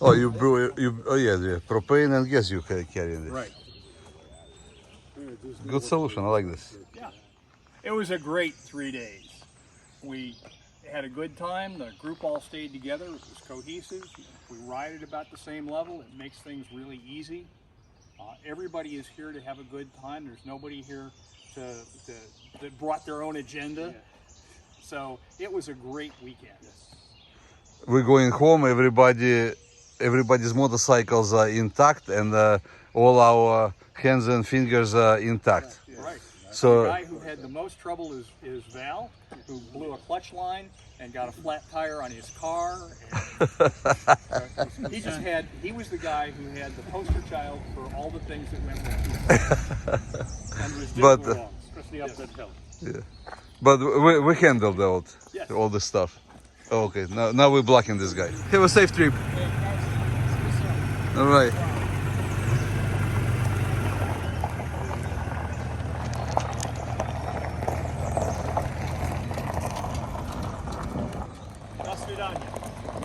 A: Oh, yeah, propane and gas you carry in this.
D: Right.
A: Good solution. I like this.
D: Yeah. It was a great 3 days. We had a good time. The group all stayed together. It was cohesive. We ride at about the same level. It makes things really easy. Everybody is here to have a good time. There's nobody here that brought their own agenda. So it was a great weekend.
A: We're going home. Everybody's motorcycles are intact, and all our hands and fingers are intact.
D: Right.
A: So
D: The guy who had the most trouble is Val, who blew a clutch line and got a flat tire on his car. And, he was the guy who had the poster child for all the things that went wrong. And was doing wrong, especially up that hill.
A: yeah, but we handled all this stuff. Okay, now we're blocking this guy. Have a safe trip. All right.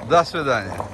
A: До свидания.